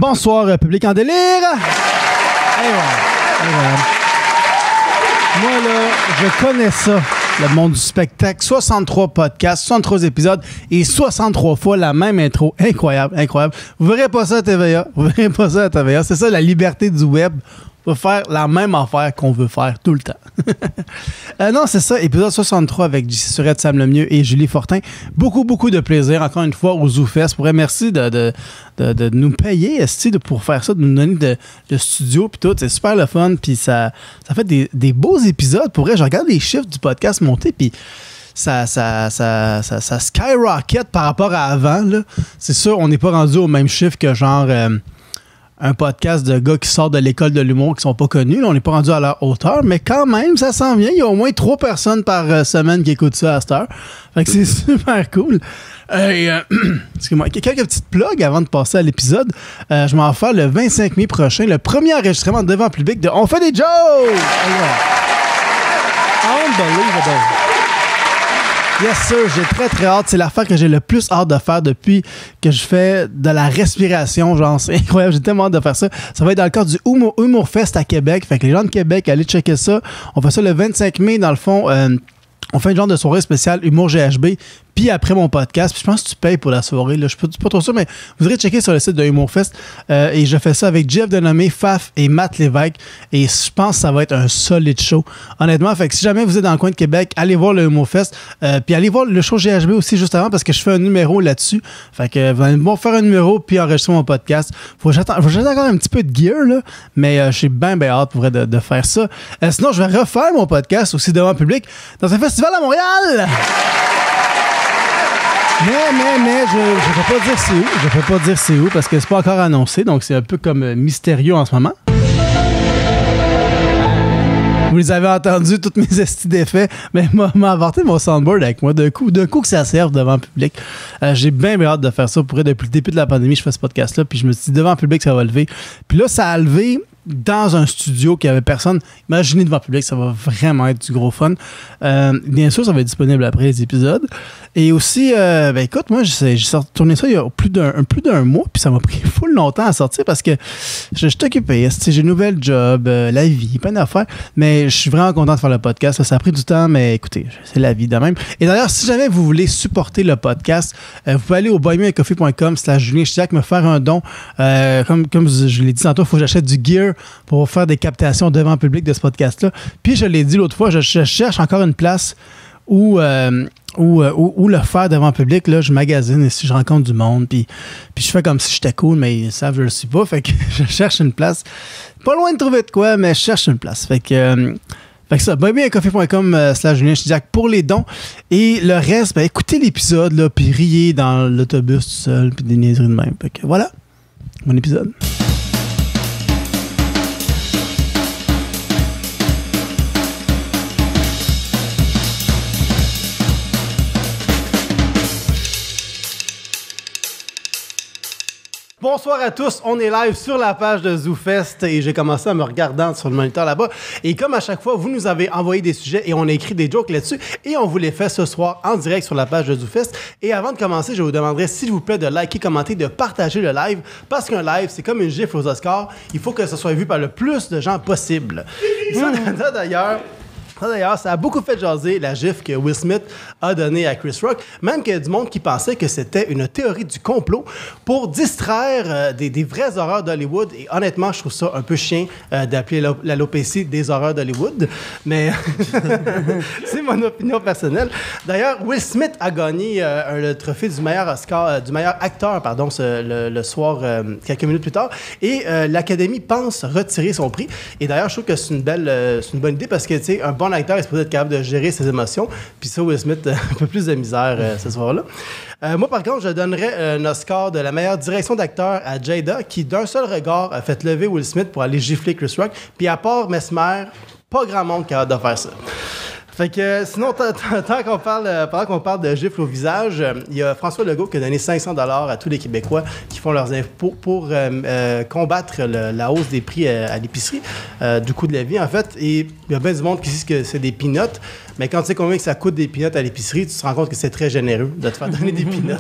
Bonsoir, public en délire! Hey, ouais. Moi, là, je connais ça, le monde du spectacle. 63 podcasts, 63 épisodes et 63 fois la même intro. Incroyable, incroyable. Vous verrez pas ça à TVA. C'est ça, la liberté du web. On va faire la même affaire qu'on veut faire tout le temps. Non, c'est ça, épisode 63 avec JC Surette, Sam Lemieux et Julie Fortin. Beaucoup de plaisir, encore une fois, au ZooFest. Merci de nous payer pour faire ça, de nous donner de studio puis tout. C'est super le fun, puis ça fait des beaux épisodes. Pour vrai, je regarde les chiffres du podcast monter, puis ça skyrocket par rapport à avant. Là. C'est sûr, on n'est pas rendu au même chiffre que genre... un podcast de gars qui sortent de l'école de l'humour qui sont pas connus. Là, on n'est pas rendu à leur hauteur, mais quand même, ça s'en vient. Il y a au moins 3 personnes par semaine qui écoutent ça à cette heure. Fait que c'est super cool. Excuse-moi, quelques petites plugs avant de passer à l'épisode. Je m'en vais faire le 25 mai prochain, le premier enregistrement devant public de On fait des jokes! Unbelievable! Yes sir, j'ai très hâte. C'est l'affaire que j'ai le plus hâte de faire depuis que je fais de la respiration. Genre, c'est incroyable, j'ai tellement hâte de faire ça. Ça va être dans le cadre du Humour Fest à Québec. Fait que les gens de Québec, allez checker ça. On fait ça le 25 mai, dans le fond. On fait une genre de soirée spéciale Humour GHB. Puis après mon podcast, puis je pense que tu payes pour la soirée. Là. Je suis pas trop sûr, mais vous irez checker sur le site de Humour Fest. Et je fais ça avec Jeff Denomé, Faf et Matt Lévesque. Et je pense que ça va être un solide show. Honnêtement, fait que si jamais vous êtes dans le coin de Québec, allez voir le Humour Fest. Puis allez voir le show GHB aussi juste avant parce que je fais un numéro là-dessus. Fait que vous allez faire un numéro puis enregistrer mon podcast. Faut que j'attende encore un petit peu de gear, là, mais j'ai bien hâte pour de faire ça. Sinon, je vais refaire mon podcast aussi devant le public dans un festival à Montréal. Mais je peux pas dire c'est où. Je peux pas dire c'est où parce que c'est pas encore annoncé, donc c'est un peu comme mystérieux en ce moment. Vous les avez entendus, toutes mes estis d'effets, mais m'a apporté mon soundboard avec moi d'un coup que ça serve devant le public. J'ai bien hâte de faire ça. Pour depuis le début de la pandémie, je fais ce podcast-là, puis je me suis dit devant le public, ça va lever. Puis là, ça a levé dans un studio qui avait personne. Imaginez devant le public, ça va vraiment être du gros fun. Bien sûr, ça va être disponible après les épisodes. Et aussi, écoute, moi, j'ai tourné ça il y a plus d'un mois, puis ça m'a pris full longtemps à sortir parce que je suis occupé. J'ai une nouvelle job, la vie, plein d'affaires. Mais je suis vraiment content de faire le podcast. Ça a pris du temps, mais écoutez, c'est la vie de même. Et d'ailleurs, si jamais vous voulez supporter le podcast, vous pouvez aller au buymeacoffee.com/Julien Chidiac, me faire un don. Comme je l'ai dit tantôt, il faut que j'achète du gear pour faire des captations devant le public de ce podcast-là. Puis je l'ai dit l'autre fois, je cherche encore une place où le faire devant le public. Là, je magasine et si je rencontre du monde, puis je fais comme si j'étais cool, mais ils savent que je le suis pas. Fait que je cherche une place. Pas loin de trouver de quoi, mais je cherche une place. Fait que ça, buymeacoffee.com/Julien Chidiac pour les dons. Et le reste, écoutez l'épisode, là, puis riez dans l'autobus tout seul, puis des niaiseries de même. Fait que voilà, mon épisode. Bonsoir à tous, on est live sur la page de ZooFest et j'ai commencé en me regardant sur le moniteur là-bas. Et comme à chaque fois, vous nous avez envoyé des sujets et on a écrit des jokes là-dessus et on vous les fait ce soir en direct sur la page de ZooFest. Et avant de commencer, je vous demanderai s'il vous plaît de liker, commenter, de partager le live parce qu'un live, c'est comme une gifle aux Oscars. Il faut que ça soit vu par le plus de gens possible. D'ailleurs, ça a beaucoup fait jaser la gifle que Will Smith a donnée à Chris Rock, même qu'il y a du monde qui pensait que c'était une théorie du complot pour distraire des vraies horreurs d'Hollywood. Et honnêtement, je trouve ça un peu chien d'appeler l'alopécie des horreurs d'Hollywood, mais c'est mon opinion personnelle. D'ailleurs, Will Smith a gagné le trophée du meilleur acteur, le soir, quelques minutes plus tard, et l'Académie pense retirer son prix. Et d'ailleurs, je trouve que c'est une bonne idée parce que, tu sais, un bon acteur est supposé être capable de gérer ses émotions. Puis ça, Will Smith, un peu plus de misère ce soir-là. Moi, par contre, je donnerais un Oscar de la meilleure direction d'acteur à Jada, qui, d'un seul regard, a fait lever Will Smith pour aller gifler Chris Rock. Puis à part Mesmer, pas grand monde qui a hâte de faire ça. Fait que sinon, pendant qu'on parle de gifles au visage, il y a François Legault qui a donné 500 $ à tous les Québécois qui font leurs impôts pour combattre la hausse des prix à l'épicerie, du coût de la vie, en fait. Et il y a bien du monde qui dit que c'est des peanuts. Mais quand tu sais combien que ça coûte des peanuts à l'épicerie, tu te rends compte que c'est très généreux de te faire donner des peanuts.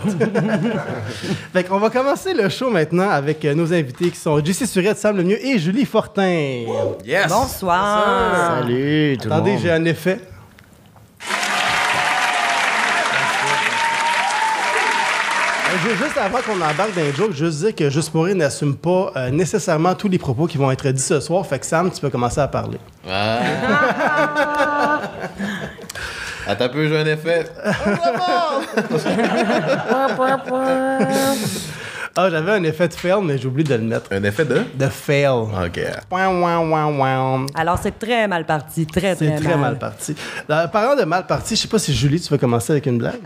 Fait qu'on va commencer le show maintenant avec nos invités qui sont JC Surette, Sam Lemieux et Julie Fortin. Yes! Bonsoir. Salut tout le monde. Attendez, j'ai un effet. Juste avant qu'on embarque dans les jokes, juste dire que Juste pour rire n'assume pas nécessairement tous les propos qui vont être dits ce soir. Fait que Sam, tu peux commencer à parler. Ah. Attends un peu, j'ai un effet. Ah, j'avais un effet de fail, mais j'ai oublié de le mettre. Un effet de? De fail. OK. Alors, c'est très mal parti. Très mal parti. Parlant de mal parti, je sais pas si Julie, tu veux commencer avec une blague?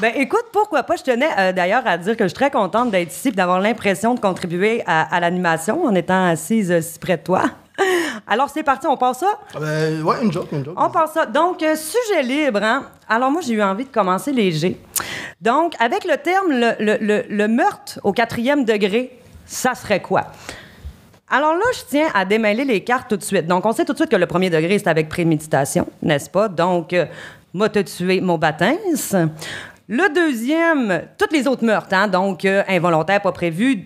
Ben, écoute, pourquoi pas? Je tenais d'ailleurs à dire que je suis très contente d'être ici et d'avoir l'impression de contribuer à l'animation en étant assise si près de toi. Alors, c'est parti, on passe ça? Ouais, une joke. On passe ça. Donc, sujet libre, hein? Alors, moi, j'ai eu envie de commencer léger. Donc, avec le terme le meurtre au 4e degré, ça serait quoi? Alors là, je tiens à démêler les cartes tout de suite. Donc, on sait tout de suite que le 1er degré, c'est avec préméditation, n'est-ce pas? Donc, m'a te tué, mon baptême. Le 2e, tous les autres meurtres, hein? Donc, involontaire, pas prévu.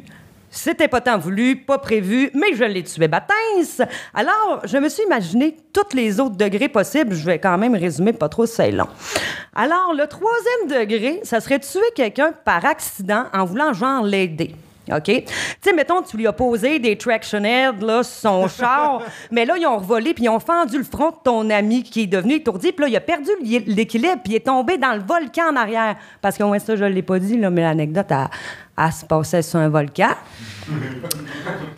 C'était pas tant voulu, pas prévu, mais je l'ai tué, baptême. Alors, je me suis imaginé tous les autres degrés possibles. Je vais quand même résumer, pas trop, c'est long. Alors, le 3e degré, ça serait tuer quelqu'un par accident en voulant genre l'aider. OK? Tu sais, mettons, tu lui as posé des traction heads, là, sur son char, mais là, ils ont revolé puis ils ont fendu le front de ton ami qui est devenu étourdi, puis là, il a perdu l'équilibre puis il est tombé dans le volcan en arrière. Parce que, ouais, ça, je l'ai pas dit, là, mais l'anecdote, elle se passait sur un volcan.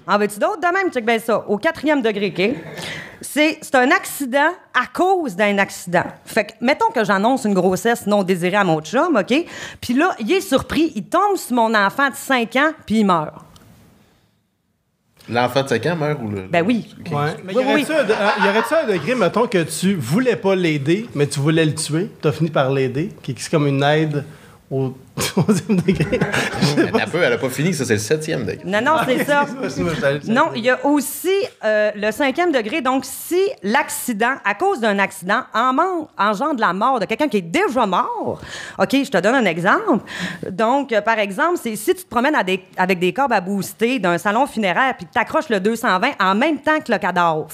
En veux-tu d'autres? De même, check bien ça. Au 4e degré, OK? C'est un accident à cause d'un accident. Fait que, mettons que j'annonce une grossesse non désirée à mon chum, OK? Puis là, il est surpris, il tombe sur mon enfant de 5 ans, puis il meurt. L'enfant de 5 ans meurt ou le... Ben oui. Okay. Ouais. Mais Oui, oui. y aurait-tu un degré, mettons, que tu voulais pas l'aider, mais tu voulais le tuer, t'as fini par l'aider, qui est comme une aide au 3e degré? Elle a pas fini, ça, c'est le 7e degré. Non, c'est ça. Non, il y a aussi le 5e degré. Donc, si l'accident, à cause d'un accident, engendre la mort de quelqu'un qui est déjà mort, OK, je te donne un exemple. Donc, par exemple, c'est si tu te promènes avec des cordes à booster d'un salon funéraire puis que tu accroches le 220 en même temps que le cadavre,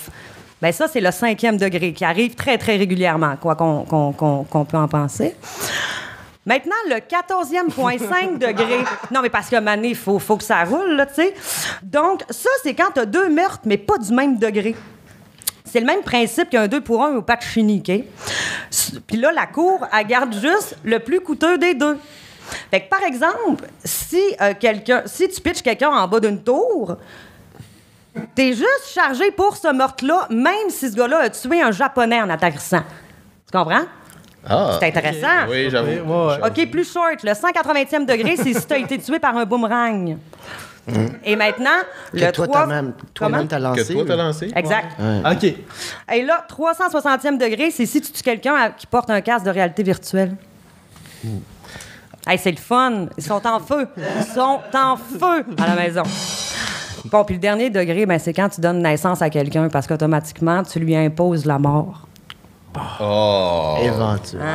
bien ça, c'est le 5e degré qui arrive très, très régulièrement, quoi qu'on peut en penser. Maintenant, le 14e,5 degré. Non, mais parce que Mané, il faut que ça roule, là, tu sais. Donc, ça, c'est quand tu as 2 meurtres, mais pas du même degré. C'est le même principe qu'un 2 pour 1 au Pacini, OK? Puis là, la cour, elle garde juste le plus coûteux des deux. Fait que, par exemple, si tu pitches quelqu'un en bas d'une tour, t'es juste chargé pour ce meurtre-là, même si ce gars-là a tué un Japonais en atterrissant. Tu comprends? Ah. C'est intéressant. Oui, j'avoue. Ouais. OK, plus short. Le 180e degré, c'est si tu as été tué par un boomerang. Et maintenant, Que le toi, 3... toi-même t'as lancé. Que toi, t'as lancé? Exact. Ouais. OK. Et là, 360e degré, c'est si tu tues quelqu'un qui porte un casque de réalité virtuelle. Hey, c'est le fun. Ils sont en feu. Ils sont en feu à la maison. Bon, puis le dernier degré, ben, c'est quand tu donnes naissance à quelqu'un parce qu'automatiquement, tu lui imposes la mort. Oh! Éventuellement.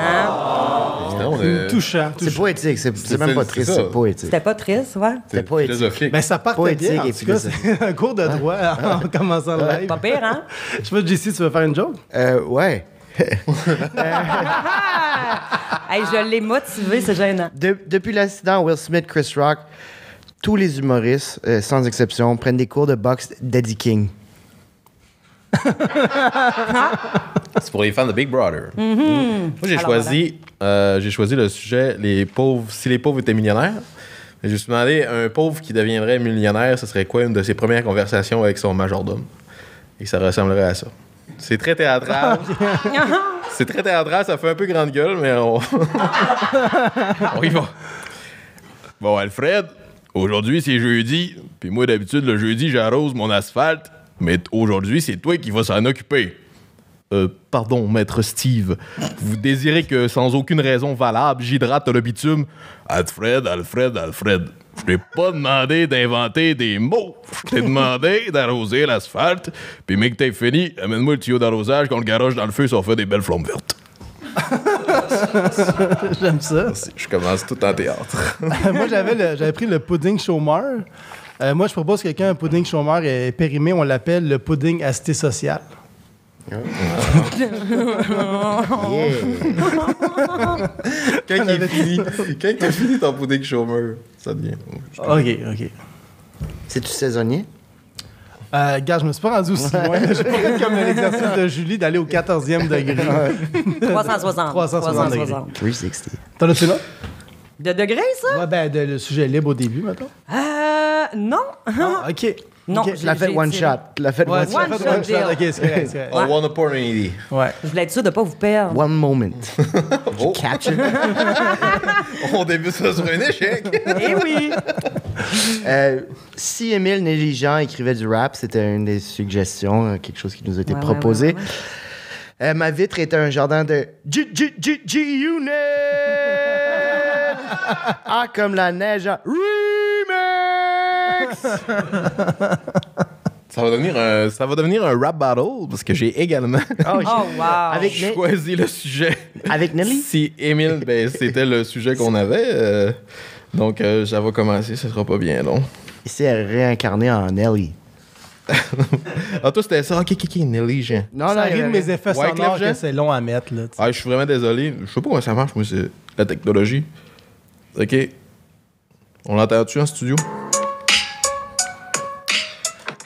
Non, Touchant. C'est poétique, c'est même pas triste, ça. c'est poétique. C'était pas triste, ouais? C'est poétique. philosophique. Ben, ça partait Poétique bien, en et tout cas. C'est un cours de droit en commençant le live. Pas pire, hein? Je sais pas, JC, tu veux faire une joke? Ouais. Hey, je l'ai motivé, c'est gênant. Depuis l'accident Will Smith-Chris Rock, tous les humoristes, sans exception, prennent des cours de boxe d'Eddie King. C'est pour les fans de Big Brother. Mm-hmm. Moi, j'ai choisi le sujet si les pauvres étaient millionnaires. Je me suis demandé, un pauvre qui deviendrait millionnaire, ce serait quoi une de ses premières conversations avec son majordome? Et ça ressemblerait à ça. C'est très théâtral. C'est très théâtral, ça fait un peu grande gueule, mais on y va. Bon, Alfred, aujourd'hui, c'est jeudi. Puis moi, d'habitude, le jeudi, j'arrose mon asphalte. Mais aujourd'hui, c'est toi qui vas s'en occuper. Pardon, maître Steve. Vous désirez que, sans aucune raison valable, j'hydrate le bitume? Alfred. Je t'ai pas demandé d'inventer des mots. Je t'ai demandé d'arroser l'asphalte. Puis, mais que t'aies fini, amène-moi le tuyau d'arrosage qu'on le garoche dans le feu si on fait des belles flammes vertes. J'aime ça. Merci. Je commence tout en théâtre. Moi, j'avais pris le pudding chômeur. Moi, je propose que quand un pudding chômeur est périmé, on l'appelle le pudding à cité sociale. Yeah. Quand t'as fini ton pudding chômeur, ça devient. OK. C'est-tu saisonnier? Gars, je me suis pas rendu aussi loin. J'ai pas fait comme l'exercice de Julie d'aller au 14e degré. 360. 360 degrés. 360. T'en as-tu là? De degrés, ça? Ouais, ben, le sujet libre au début, maintenant. Non. Ah, OK. Non, OK. Tu l'as fait one shot. Tu l'as fait Ouais, one tu shot. l'as fait one deal. shot. OK, c'est correct, c'est correct. On one opportunity. Ouais. Je voulais être sûr de ne pas vous perdre. One moment. Oh. Catch it. On débute ça sur un échec. Eh oui! Si Émile Négligent écrivait du rap, c'était une des suggestions, quelque chose qui nous a été Ouais, proposé. ouais. Ma vitre était un jardin de G-Unit! Ah, comme la neige à Remix! Ça va devenir un rap battle parce que j'ai également Oh, Oh, wow! Avec, choisi le sujet. avec Nelly? Si Émile, ben, c'était le sujet qu'on avait. Donc, ça va commencer, ce sera pas bien long. Ici, elle est réincarnée en Nelly. Ah, toi, c'était ça. OK, Nelly, Jean. Non, Ça non, arrive de mes effets Ouais, sonores Clef, que c'est long à mettre, là. tu sais. Ah, je suis vraiment désolé. Je sais pas comment ça marche, moi, c'est la technologie. OK. On l'entend-tu en studio?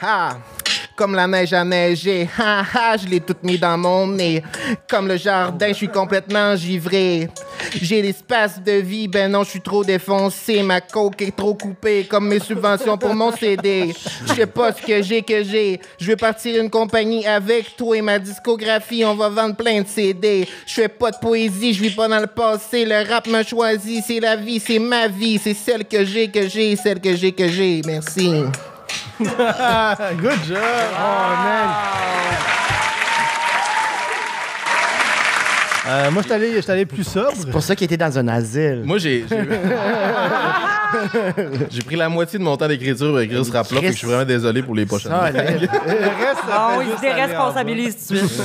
Ah! Comme la neige a neigé, ha ha, je l'ai toute mis dans mon nez. Comme le jardin, je suis complètement givré. J'ai l'espace de vie, ben non, je suis trop défoncé. Ma coke est trop coupée, comme mes subventions pour mon CD. Je sais pas ce que j'ai. Je vais partir une compagnie avec toi et ma discographie, on va vendre plein de CD. Je fais pas de poésie, je vis pas dans le passé. Le rap m'a choisi, c'est la vie, c'est ma vie. C'est celle que j'ai, celle que j'ai. Merci. Good job! Oh, man! Moi, je suis allé plus sobre. C'est pour ça qu'il était dans un asile. Moi, j'ai pris la moitié de mon temps d'écriture pour écrire ce rap-là, fait que je suis vraiment désolé pour les prochaines. Ça, Le reste, ça Oh, fait il juste se aller en déresponsabilise tout de suite. bas.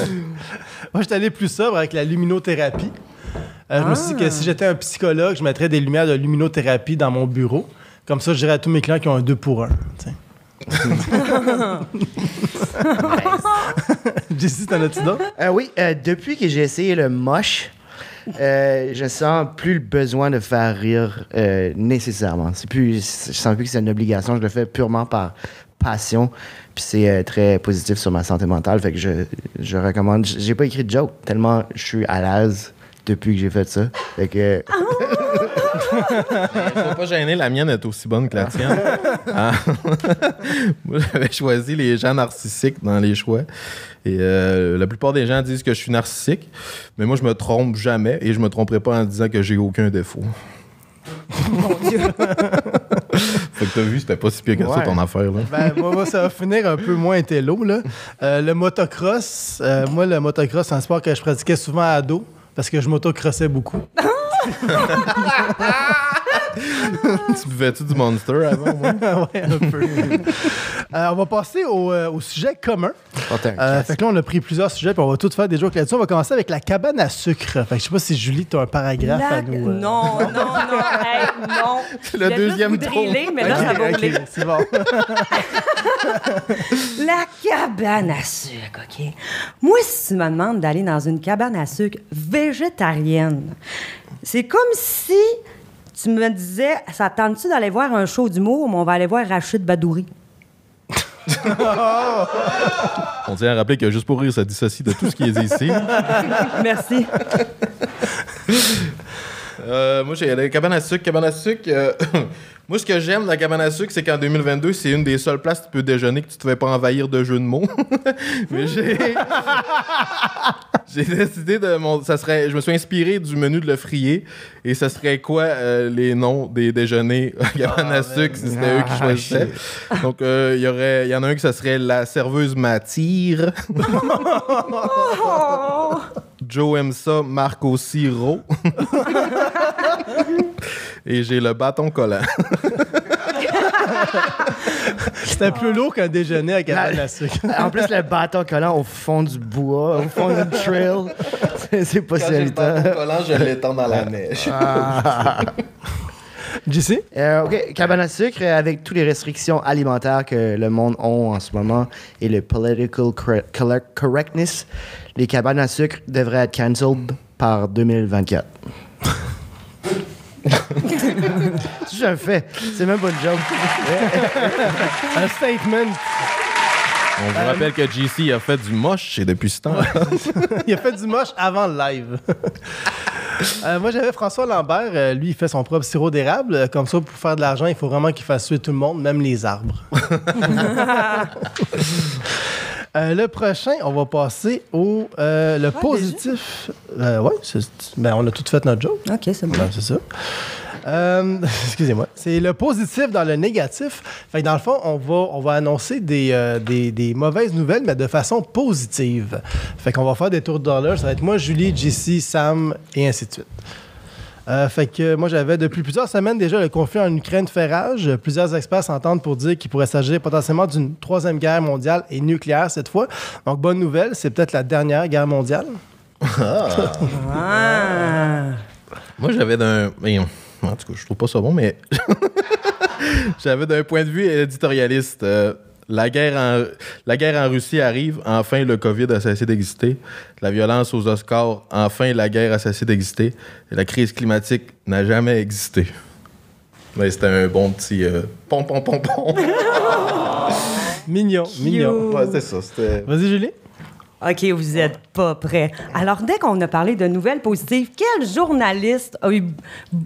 Moi, je suis allé plus sobre avec la luminothérapie. Je me suis dit que si j'étais un psychologue, je mettrais des lumières de luminothérapie dans mon bureau. Comme ça, je dirais à tous mes clients qui ont un 2 pour 1. Jessie, t'en as-tu d'autres? Oui, depuis que j'ai essayé le moche, je sens plus le besoin de faire rire nécessairement. Je sens plus que c'est une obligation. Je le fais purement par passion. Puis c'est très positif sur ma santé mentale. Fait que je recommande. J'ai pas écrit de joke tellement je suis à l'aise depuis que j'ai fait ça. Fait que... Sois pas gêné, la mienne est aussi bonne que la tienne. Ah. Moi, j'avais choisi les gens narcissiques dans les choix. Et la plupart des gens disent que je suis narcissique. Mais moi, je me trompe jamais et je me tromperai pas en disant que j'ai aucun défaut. Mon Dieu! Fait que t'as vu, c'était pas si pire que ça, Ouais. ton affaire. Là. Ben, moi, ça va finir un peu moins télo, là. Le motocross, le motocross, c'est un sport que je pratiquais souvent à ado parce que je m'autocrossais beaucoup. Tu buvais-tu du Monster avant, moi? Ouais, un peu. On va passer au sujet commun. Fait que là, on a pris plusieurs sujets puis on va tous faire des jokes là-dessus. On va commencer avec la cabane à sucre. Fait que je sais pas si Julie, t'as un paragraphe à nous... Non. Hey, non. Le Je voulais deuxième juste vous driller, mais là, ça va rouler. OK, c'est bon. La cabane à sucre, OK? Moi, si tu me demandes d'aller dans une cabane à sucre végétarienne, c'est comme si tu me disais, ça tente-tu d'aller voir un show d'humour, mais on va aller voir Rachid Badouri? On tient à rappeler que Juste pour rire, ça dissocie de tout ce qui est ici. Merci. Moi, j'ai la cabane à sucre. Moi, ce que j'aime dans la cabane à sucre, c'est qu'en 2022, c'est une des seules places où tu peux déjeuner que tu te fais pas envahir de jeux de mots. Mais j'ai décidé je me suis inspiré du menu de Le Frier. Et ce serait quoi les noms des déjeuners à cabane à sucre si c'était eux qui choisissaient. Donc, il y en a un que ça serait la serveuse m'attire. Joe aime ça, Marc aussi, Ro. Et j'ai le bâton collant. C'était plus lourd qu'un déjeuner à cabane à sucre. En plus, le bâton collant au fond du bois, au fond du trail, c'est pas si évident. collant, je l'étends dans la neige. JC? OK, cabane à sucre, avec toutes les restrictions alimentaires que le monde a en ce moment et le political correctness, les cabanes à sucre devraient être cancelled par 2024. C'est juste un fait. C'est même pas une joke. Un statement. On vous rappelle que JC a fait du moche et depuis ce temps. Il a fait du moche avant le live. Moi, j'avais François Lambert. Lui, il fait son propre sirop d'érable. Comme ça, pour faire de l'argent, il faut vraiment qu'il fasse suer tout le monde, même les arbres. Le prochain, on va passer au le positif. On a tout fait notre joke. OK, c'est bon. Ouais, c'est ça. Excusez-moi. C'est le positif dans le négatif. Fait que dans le fond, on va annoncer des mauvaises nouvelles, mais de façon positive. Fait qu'on va faire des tours de dollars. Ça va être moi, Julie, JC, Sam, et ainsi de suite. Fait que moi, j'avais depuis plusieurs semaines déjà le conflit en Ukraine fait rage. Plusieurs experts s'entendent pour dire qu'il pourrait s'agir potentiellement d'une troisième guerre mondiale et nucléaire cette fois. Donc, bonne nouvelle, c'est peut-être la dernière guerre mondiale. Moi, j'avais en tout cas, je trouve pas ça bon, mais j'avais d'un point de vue éditorialiste. La guerre en Russie arrive. Enfin, le COVID a cessé d'exister. La violence aux Oscars. Enfin, la guerre a cessé d'exister. Et la crise climatique n'a jamais existé. Mais c'était un bon petit pom. Mignon. Ouais, c'est ça. Vas-y, Julie. OK, vous êtes pas prêts. Alors, dès qu'on a parlé de nouvelles positives, quel journaliste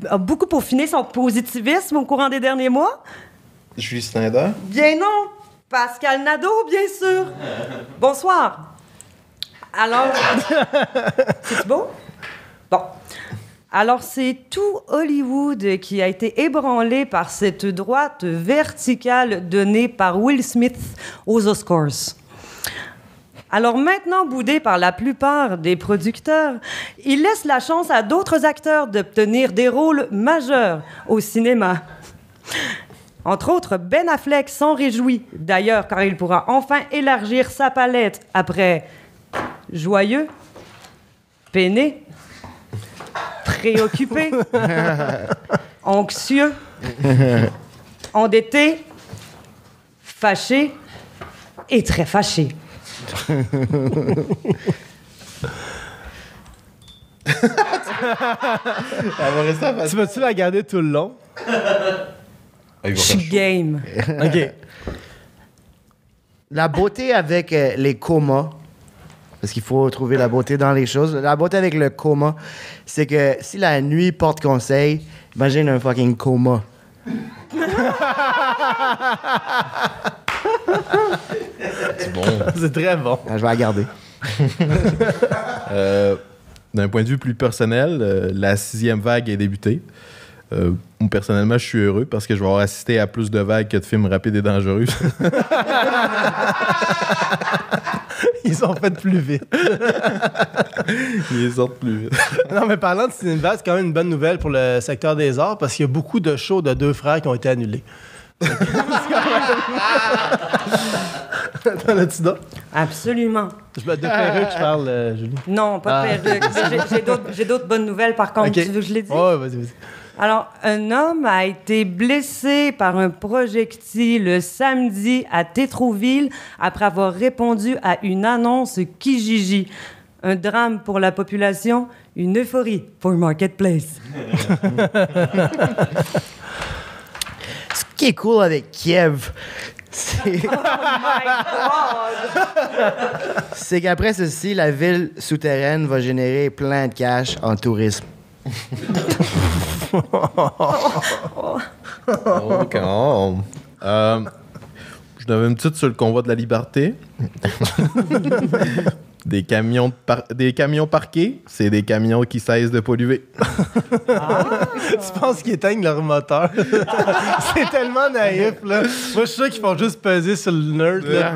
a beaucoup peaufiné son positivisme au courant des derniers mois? Julie Snyder. Bien non! Pascal Nadeau, bien sûr! Bonsoir! Alors... C'est beau? Bon. Alors, c'est tout Hollywood qui a été ébranlé par cette droite verticale donnée par Will Smith aux Oscars. Alors maintenant boudé par la plupart des producteurs, il laisse la chance à d'autres acteurs d'obtenir des rôles majeurs au cinéma. Entre autres, Ben Affleck s'en réjouit, d'ailleurs, car il pourra enfin élargir sa palette après joyeux, peiné, préoccupé, anxieux, endetté, fâché et très fâché. Tu vas-tu la garder tout le long? Je suis game. OK. La beauté avec les comas, parce qu'il faut trouver la beauté dans les choses. La beauté avec le coma, c'est que si la nuit porte conseil, imagine un fucking coma. C'est bon. C'est très bon. Je vais la garder. D'un point de vue plus personnel, la 6e vague est débutée. Personnellement, je suis heureux parce que je vais avoir assisté à plus de vagues que de films rapides et dangereux. Ils ont fait plus vite. Ils sortent plus vite. Non, mais parlant de cinéma, c'est quand même une bonne nouvelle pour le secteur des arts parce qu'il y a beaucoup de shows de deux frères qui ont été annulés. T'en as-tu d'autres? Absolument. De perruque, je parle, Julie. Non, pas de perruque. J'ai d'autres bonnes nouvelles, par contre. Okay. Tu veux que je les dise? Ouais, vas-y. Alors, un homme a été blessé par un projectile samedi à Tétroville après avoir répondu à une annonce Kijiji. Un drame pour la population, une euphorie pour Marketplace. Ce qui est cool avec Kiev, c'est... Oh my God! c'est qu'après ceci, la ville souterraine va générer plein de cash en tourisme. Oh, calme. Je n'avais une petite sur le convoi de la liberté. Des camions parqués, c'est des camions qui cessent de polluer. Tu penses qu'ils éteignent leur moteur? C'est tellement naïf, là. Moi, je suis sûr qu'ils font juste peser sur le nerd, là.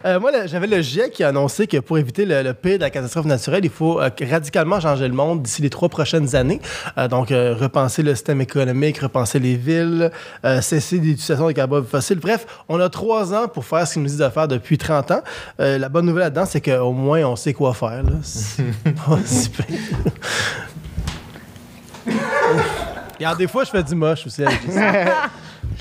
Moi, j'avais le GIEC qui a annoncé que pour éviter le pire de la catastrophe naturelle, il faut radicalement changer le monde d'ici les 3 prochaines années. Donc, repenser le système économique, repenser les villes, cesser l'utilisation des carburants fossiles. Bref, on a 3 ans pour faire ce qu'ils nous disent de faire depuis 30 ans. La bonne nouvelle là-dedans, c'est qu'au moins, on sait quoi faire. Là. C'est pas si pire. Regarde, des fois, je fais du moche aussi.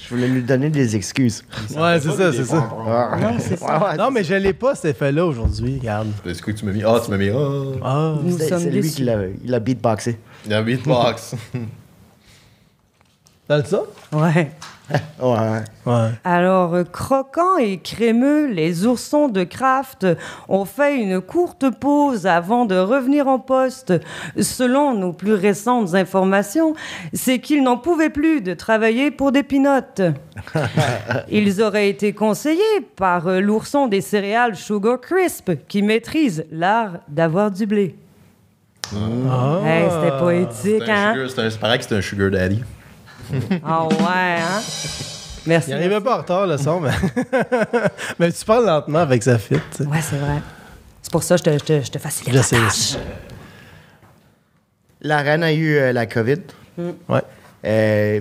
Je voulais lui donner des excuses. Ouais, c'est ça, c'est ça. Non, c'est ça. Non, mais je l'ai pas, cet effet-là, aujourd'hui. Regarde. Est-ce que tu m'as mis? Ah, tu m'as mis. Ah. Ah. Nous sommes C'est lui déçus. qui l'a beatboxé. Il y a un beatbox. T'as dit ça? Ouais. Ouais. Ouais. Alors, croquants et crémeux, les oursons de Kraft ont fait une courte pause avant de revenir en poste. Selon nos plus récentes informations, c'est qu'ils n'en pouvaient plus de travailler pour des pinottes. Ils auraient été conseillés par l'ourson des céréales Sugar Crisp, qui maîtrise l'art d'avoir du blé. Ah. Hey, c'était poétique, hein? C'est pareil que c'est un sugar daddy. Ah ouais, hein? Merci. Il arrivait pas en retard, le son, mais... mais tu parles lentement avec sa fit. Tu sais. Ouais, c'est vrai. C'est pour ça que je te facilite Je la sais, je tâche. sais. La reine a eu la COVID. Ouais.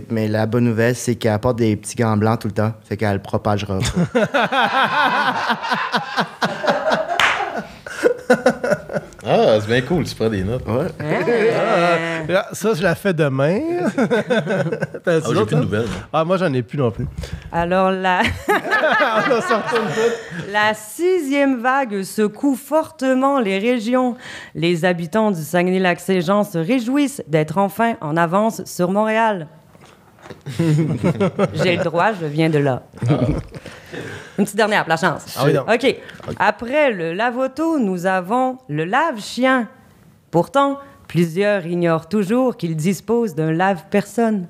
Mais la bonne nouvelle, c'est qu'elle apporte des petits gants blancs tout le temps. Fait qu'elle le propagera pas. Ah, c'est bien cool, tu prends des notes. Ouais. Là, ça, je la fais demain. T'as Ah, j'ai plus de nouvelles. moi. Ah, moi, j'en ai plus non plus. Alors, la 6e vague secoue fortement les régions. Les habitants du Saguenay-Lac-Saint-Jean se réjouissent d'être enfin en avance sur Montréal. J'ai le droit, je viens de là. Une petite dernière, pour la chance. Ah oui, donc. OK. Après le lave-auto, nous avons le lave-chien. Pourtant, plusieurs ignorent toujours qu'il dispose d'un lave-personne.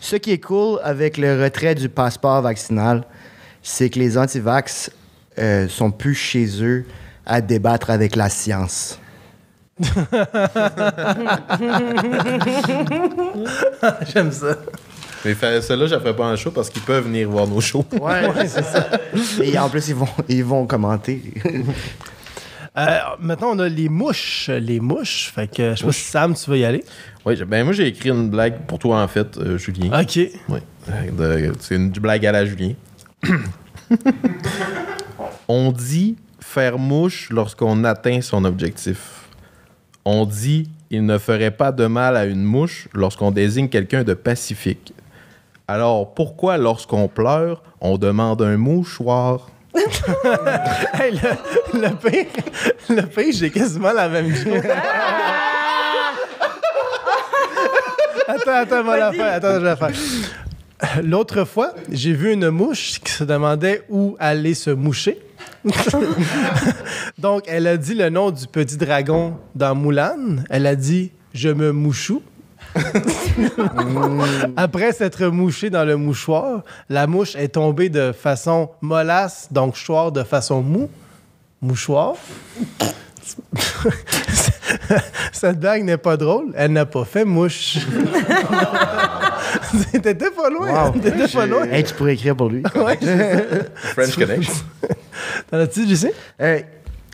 Ce qui est cool avec le retrait du passeport vaccinal, c'est que les anti-vax sont plus chez eux à débattre avec la science. J'aime ça. Mais celle-là, je la ferai pas en show parce qu'ils peuvent venir voir nos shows. Ouais, c'est ça. Et en plus, ils vont commenter. Maintenant, on a les mouches. Les mouches. Fait que, je sais pas si Sam, tu veux y aller. Oui, ben moi, j'ai écrit une blague pour toi, en fait, Julien. OK. Oui. C'est une blague à la Julien. On dit faire mouche lorsqu'on atteint son objectif. On dit il ne ferait pas de mal à une mouche lorsqu'on désigne quelqu'un de pacifique. Alors, pourquoi lorsqu'on pleure, on demande un mouchoir? Hey, le pire, j'ai quasiment la même chose. Attends, moi la faire. Attends, je vais la faire. L'autre fois, j'ai vu une mouche qui se demandait où aller se moucher. Donc, elle a dit le nom du petit dragon dans Moulin. Elle a dit « Je me mouchou ». Après s'être mouchée dans le mouchoir, la mouche est tombée de façon mollasse, donc choir de façon mou. Mouchoir. Cette blague n'est pas drôle. Elle n'a pas fait mouche. T'étais pas loin. Wow. T'étais pas loin. Hey, tu pourrais écrire pour lui. Ouais, French Connection. T'en as-tu, JC?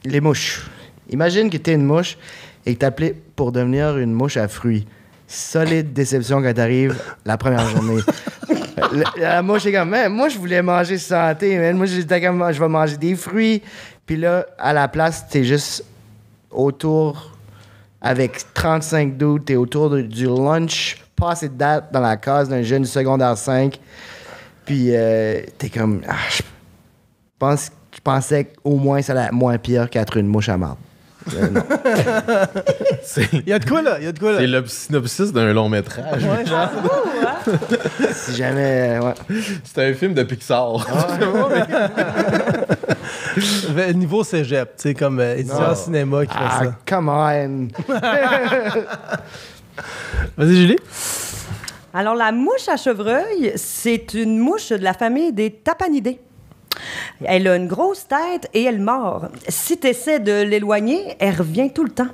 Les mouches. Imagine que t'es une mouche et que t'as appelé pour devenir une mouche à fruits. Solide déception quand t'arrives la première journée. La mouche est comme, man, moi, je voulais manger santé, man. Moi, j'étais comme, je vais manger des fruits. Puis là, à la place, t'es juste autour avec 35 doutes, t'es autour du lunch, pas assez de date dans la case d'un jeune du secondaire 5. Puis t'es comme, je pensais qu'au moins ça allait être moins pire qu'être une mouche à marde. Non. Il y a de quoi là? C'est le synopsis d'un long métrage. Ouais, genre. Si jamais. Ouais. C'est un film de Pixar. Niveau cégep, tu sais, comme étudiant cinéma qui fait Ah, ça. come on! Vas-y, Julie. Alors, la mouche à chevreuil, c'est une mouche de la famille des tapanidés. Elle a une grosse tête et elle mord. Si tu essaies de l'éloigner, elle revient tout le temps.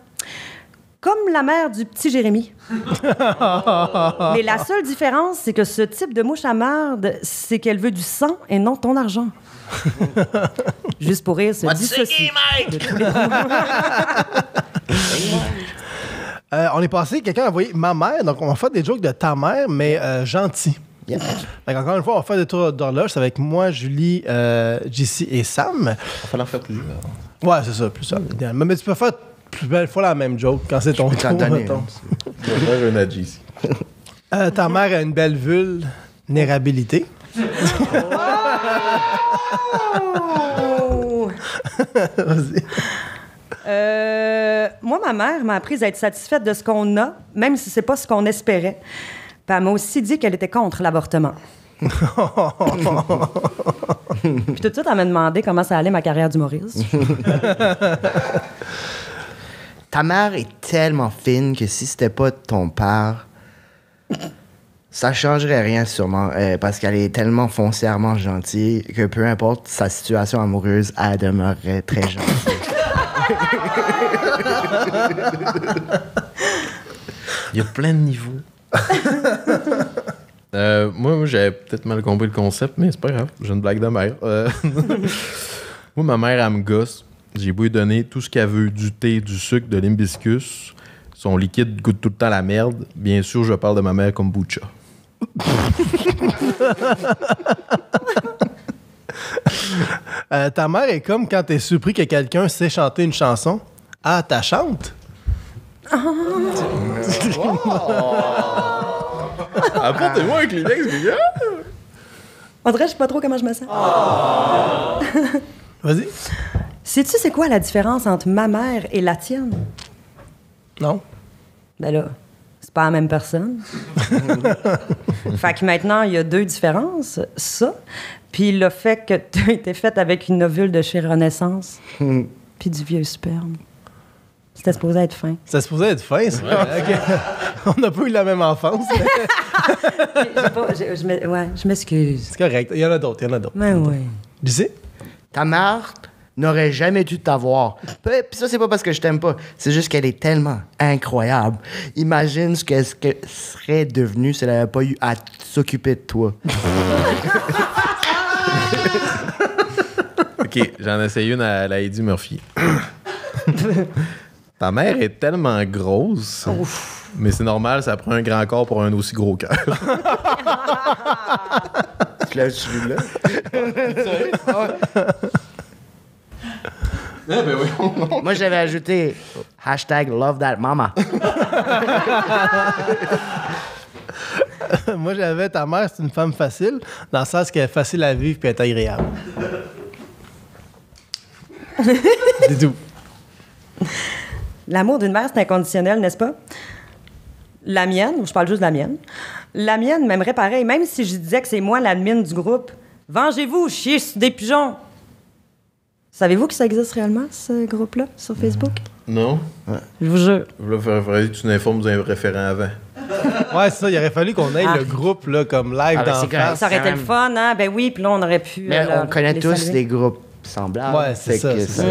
Comme la mère du petit Jérémy. Mais la seule différence, c'est que ce type de mouche à marde, c'est qu'elle veut du sang et non ton argent. Juste pour rire, se dissocie. On est passé, quelqu'un a envoyé ma mère, donc on va faire des jokes de ta mère, mais gentil. Yep. Donc encore une fois, on va faire des tours d'horloge. C'est avec moi, Julie, JC et Sam. Il fallait en faire plusieurs. Ouais, c'est ça, plus ça. idéalement. Mais tu peux faire plus belle fois la même joke quand c'est ton tour. Mettons. Je vais faire une à JC. Ta mère a une belle vulnérabilité. Oh! Vas-y. Moi, ma mère m'a appris à être satisfaite de ce qu'on a, même si c'est pas ce qu'on espérait. Puis elle m'a aussi dit qu'elle était contre l'avortement. Puis tout de suite, elle m'a demandé comment ça allait ma carrière d'humoriste. Ta mère est tellement fine que si c'était pas ton père, ça changerait rien sûrement, parce qu'elle est tellement foncièrement gentille que peu importe sa situation amoureuse, elle demeurerait très gentille. Il y a plein de niveaux. Moi, j'avais peut-être mal compris le concept, mais c'est pas grave. J'ai une blague de mère. Moi, ma mère, elle me gosse. J'ai beau lui donner tout ce qu'elle veut, du thé, du sucre, de l'hibiscus. Son liquide goûte tout le temps la merde. Bien sûr, je parle de ma mère comme kombucha. Ta mère est comme quand t'es surpris que quelqu'un sait chanter une chanson. Ah, t'as chantes? Apportez-moi un Kleenex, les gars! On dirait, je sais pas trop comment je me sens. Vas-y. Sais-tu c'est quoi la différence entre ma mère et la tienne? Non? Ben là, c'est pas la même personne. Fait que maintenant, il y a deux différences. Ça, puis le fait que tu as été faite avec une ovule de chez Renaissance, puis du vieux sperme. C'était supposé être fin. Ça se posait être fin, ça. Ok. On n'a pas eu la même enfance. Je m'excuse. C'est correct. Il y en a d'autres, Mais oui. Tu sais? Ta mère n'aurait jamais dû t'avoir. Puis ça, c'est pas parce que je t'aime pas. C'est juste qu'elle est tellement incroyable. Imagine ce qu'elle serait devenue si elle n'avait pas eu à s'occuper de toi. OK, j'en ai essayé une à la Eddie Murphy. Ta mère est tellement grosse, mais c'est normal, ça prend un grand corps pour un aussi gros cœur. Tu l'as su là? Ah, ben oui. Moi, j'avais ajouté #LoveThatMama. Moi, j'avais ta mère, c'est une femme facile, dans le sens qu'elle est facile à vivre et elle est agréable. C'est tout. L'amour d'une mère, c'est inconditionnel, n'est-ce pas? La mienne, je parle juste de la mienne m'aimerait pareil, même si je disais que c'est moi l'admin du groupe. Vengez-vous, chier sur des pigeons! Savez-vous que ça existe réellement, ce groupe-là, sur Facebook? Non? Je vous jure. Là, il faudrait que tu n'informes un référent avant. Ouais, c'est ça. Il aurait fallu qu'on ait le groupe là, comme live Ah, ben, d'en c'est correct. face. Ça aurait été quand le même. fun, hein? Ben oui, puis là, on aurait pu... Mais on connaît les tous saluer. des groupes semblables. Ouais, c'est Fait ça. que C'est ça,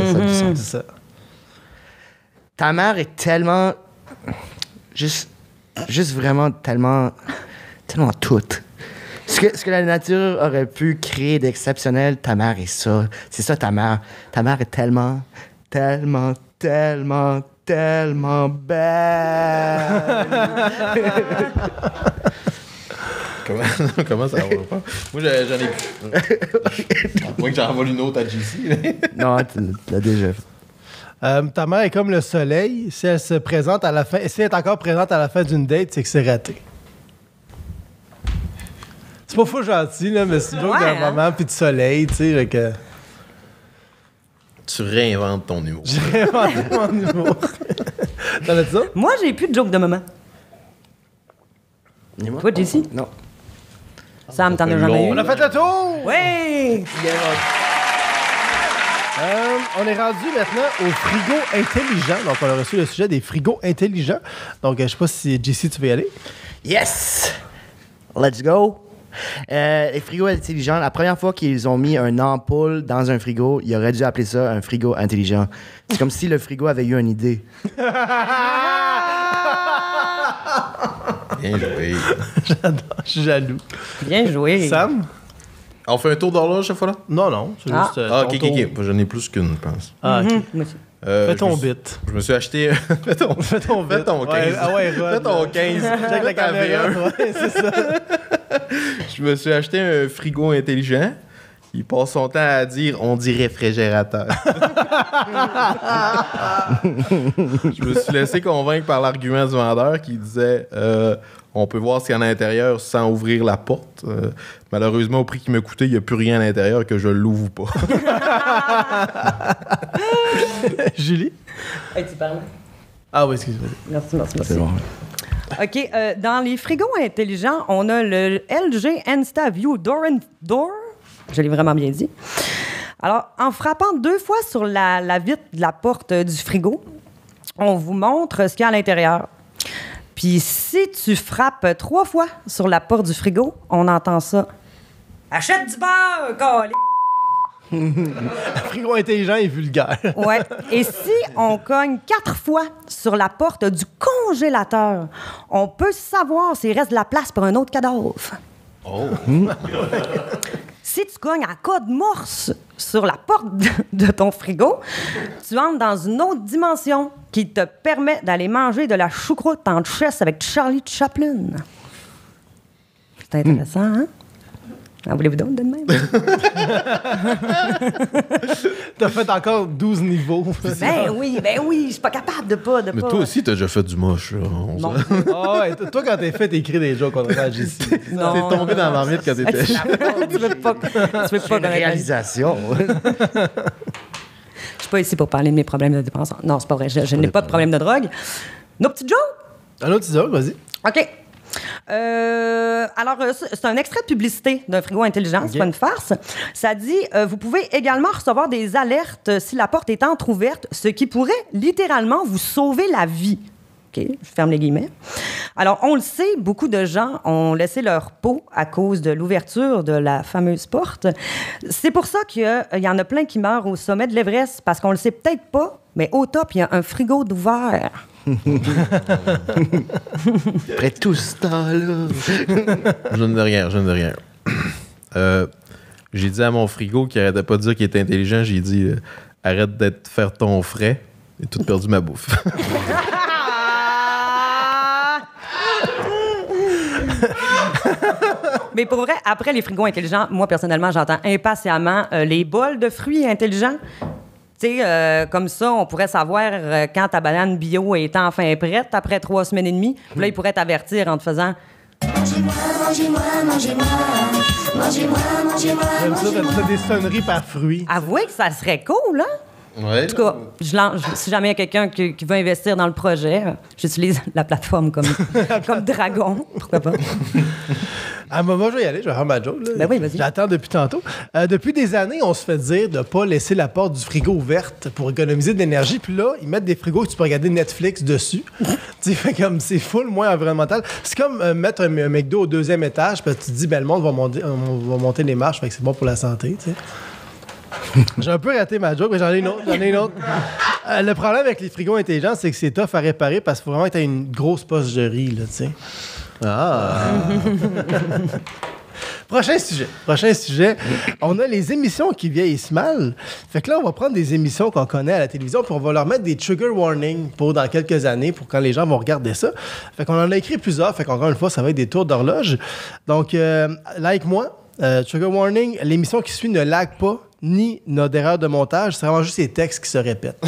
c'est ça. Ta mère est tellement... Juste vraiment tellement toute. Ce que la nature aurait pu créer d'exceptionnel, ta mère est ça. C'est ça, ta mère. Ta mère est tellement belle. Comment ça va pas? Moi, j'en ai plus. Moi que j'en envoie une autre à JC. Non, tu l'as déjà fait. Ta mère est comme le soleil. Si elle se présente à la fin, si elle est encore présente à la fin d'une date, c'est que c'est raté. C'est pas fou gentil, là, mais c'est une joke Ouais, d'un hein? moment puis de soleil, tu sais, que Tu réinventes ton humour. j'ai inventé mon humour. T'en as dit ça? Moi, j'ai plus de joke de maman. Et moi? Toi, JC? Non. Sam, t'en as fait jamais long. eu? On a fait le tour! Oui! On est rendu maintenant au frigo intelligent. Donc, on a reçu le sujet des frigos intelligents. Donc, je sais pas si JC, tu veux y aller. Yes! Let's go! Les frigos intelligents, la première fois qu'ils ont mis une ampoule dans un frigo, ils auraient dû appeler ça un frigo intelligent. C'est comme si le frigo avait eu une idée. Bien joué. J'adore, je suis jaloux. Bien joué. Sam? On fait un tour d'horloge cette fois-là? Non, c'est Ah. juste. Ah, ton ok, tour. ok. J'en ai plus qu'une, je pense. Ah, ok. Moi aussi. Fais Je ton me suis- bit. Je me suis acheté. Fais ton Fais ton bit. Fais ton 15. Ouais, ah ouais, Rod. Fais ton 15. Check la T'en avais caméra. un. Ouais, c'est ça. Je me suis acheté un frigo intelligent. Il passe son temps à dire on dit réfrigérateur. Je me suis laissé convaincre par l'argument du vendeur qui disait on peut voir ce qu'il y a à l'intérieur sans ouvrir la porte. Malheureusement, au prix qui m'a coûté, il n'y a plus rien à l'intérieur que je l'ouvre pas. Julie? Hey, tu parles. Ah oui, excuse-moi. Merci. OK. Dans les frigos intelligents, on a le LG InstaView Door and Door. Je l'ai vraiment bien dit. Alors, en frappant 2 fois sur la vitre de la porte du frigo, on vous montre ce qu'il y a à l'intérieur. Puis si tu frappes 3 fois sur la porte du frigo, on entend ça. Achète du beurre, câlisse! Le frigo intelligent et vulgaire. Ouais. Et si on cogne 4 fois sur la porte du congélateur, on peut savoir s'il reste de la place pour un autre cadavre. Oh. Si tu cognes à code morse sur la porte de ton frigo, tu entres dans une autre dimension qui te permet d'aller manger de la choucroute en chess avec Charlie Chaplin. C'est intéressant, hein? En voulez-vous d'autres de même? T'as fait encore 12 niveaux. Ben oui, je suis pas capable de pas. Mais toi aussi, t'as déjà fait du moche. Là. Bon. Ah ouais, toi, quand t'es fait, t'écris des jokes contre Raj ici. Non. T'es tombé dans la marmite quand t'étais jeune. tu veux pas Une connaître. réalisation. Je suis pas ici pour parler de mes problèmes de dépense. Non, c'est pas vrai. Je n'ai pas de problème de drogue. Nos petites jokes? Un autre teaser, vas-y. OK. Alors, c'est un extrait de publicité d'un frigo intelligent, c'est pas une farce. Ça dit vous pouvez également recevoir des alertes si la porte est entrouverte, ce qui pourrait littéralement vous sauver la vie. OK, je ferme les guillemets. Alors, on le sait, beaucoup de gens ont laissé leur peau à cause de l'ouverture de la fameuse porte. C'est pour ça qu'il y en a plein qui meurent au sommet de l'Everest, parce qu'on le sait peut-être pas, mais au top, il y a un frigo d'ouvert. Après tout ce temps-là. Je ne dis rien. J'ai dit à mon frigo qui arrêtait pas de dire qu'il était intelligent, j'ai dit arrête d'être faire ton frais. J'ai tout perdu ma bouffe. Mais pour vrai, après les frigos intelligents, moi, personnellement, j'entends impatiemment les bols de fruits intelligents. Tu sais, comme ça, on pourrait savoir quand ta banane bio est enfin prête après 3 semaines et demie. Puis là, il pourrait t'avertir en te faisant Mangez-moi, mangez-moi, mangez-moi. Mangez-moi, mangez-moi. J'aime ça, t'as des sonneries par fruits. avouez que ça serait cool, hein? Ouais. En tout cas, si jamais il y a quelqu'un qui veut investir dans le projet, j'utilise la plateforme comme Dragon. Pourquoi pas? Ah, moi, je vais y aller, je vais faire ma joke. Là. Ben oui, vas-y. J'attends depuis tantôt. Depuis des années, on se fait dire de ne pas laisser la porte du frigo ouverte pour économiser de l'énergie. Puis là, ils mettent des frigos que tu peux regarder Netflix dessus. Tu sais, fait comme c'est full moins environnemental. C'est comme mettre un McDo au 2e étage, puis tu te dis, ben le monde va monter les marches, fait que c'est bon pour la santé, tu sais. J'ai un peu raté ma joke, mais j'en ai une autre. Le problème avec les frigos intelligents, c'est que c'est tough à réparer parce qu'il faut vraiment que tu aies une grosse poche de riz, là, tu sais. Ah! Prochain sujet. On a les émissions qui vieillissent mal. Fait que là, on va prendre des émissions qu'on connaît à la télévision puis on va leur mettre des trigger warnings pour dans quelques années, pour quand les gens vont regarder ça. Fait qu'on en a écrit plusieurs. Fait qu'encore une fois, ça va être des tours d'horloge. Donc, like moi, trigger warning, l'émission qui suit ne lag pas ni n'a d'erreur de montage. C'est vraiment juste les textes qui se répètent.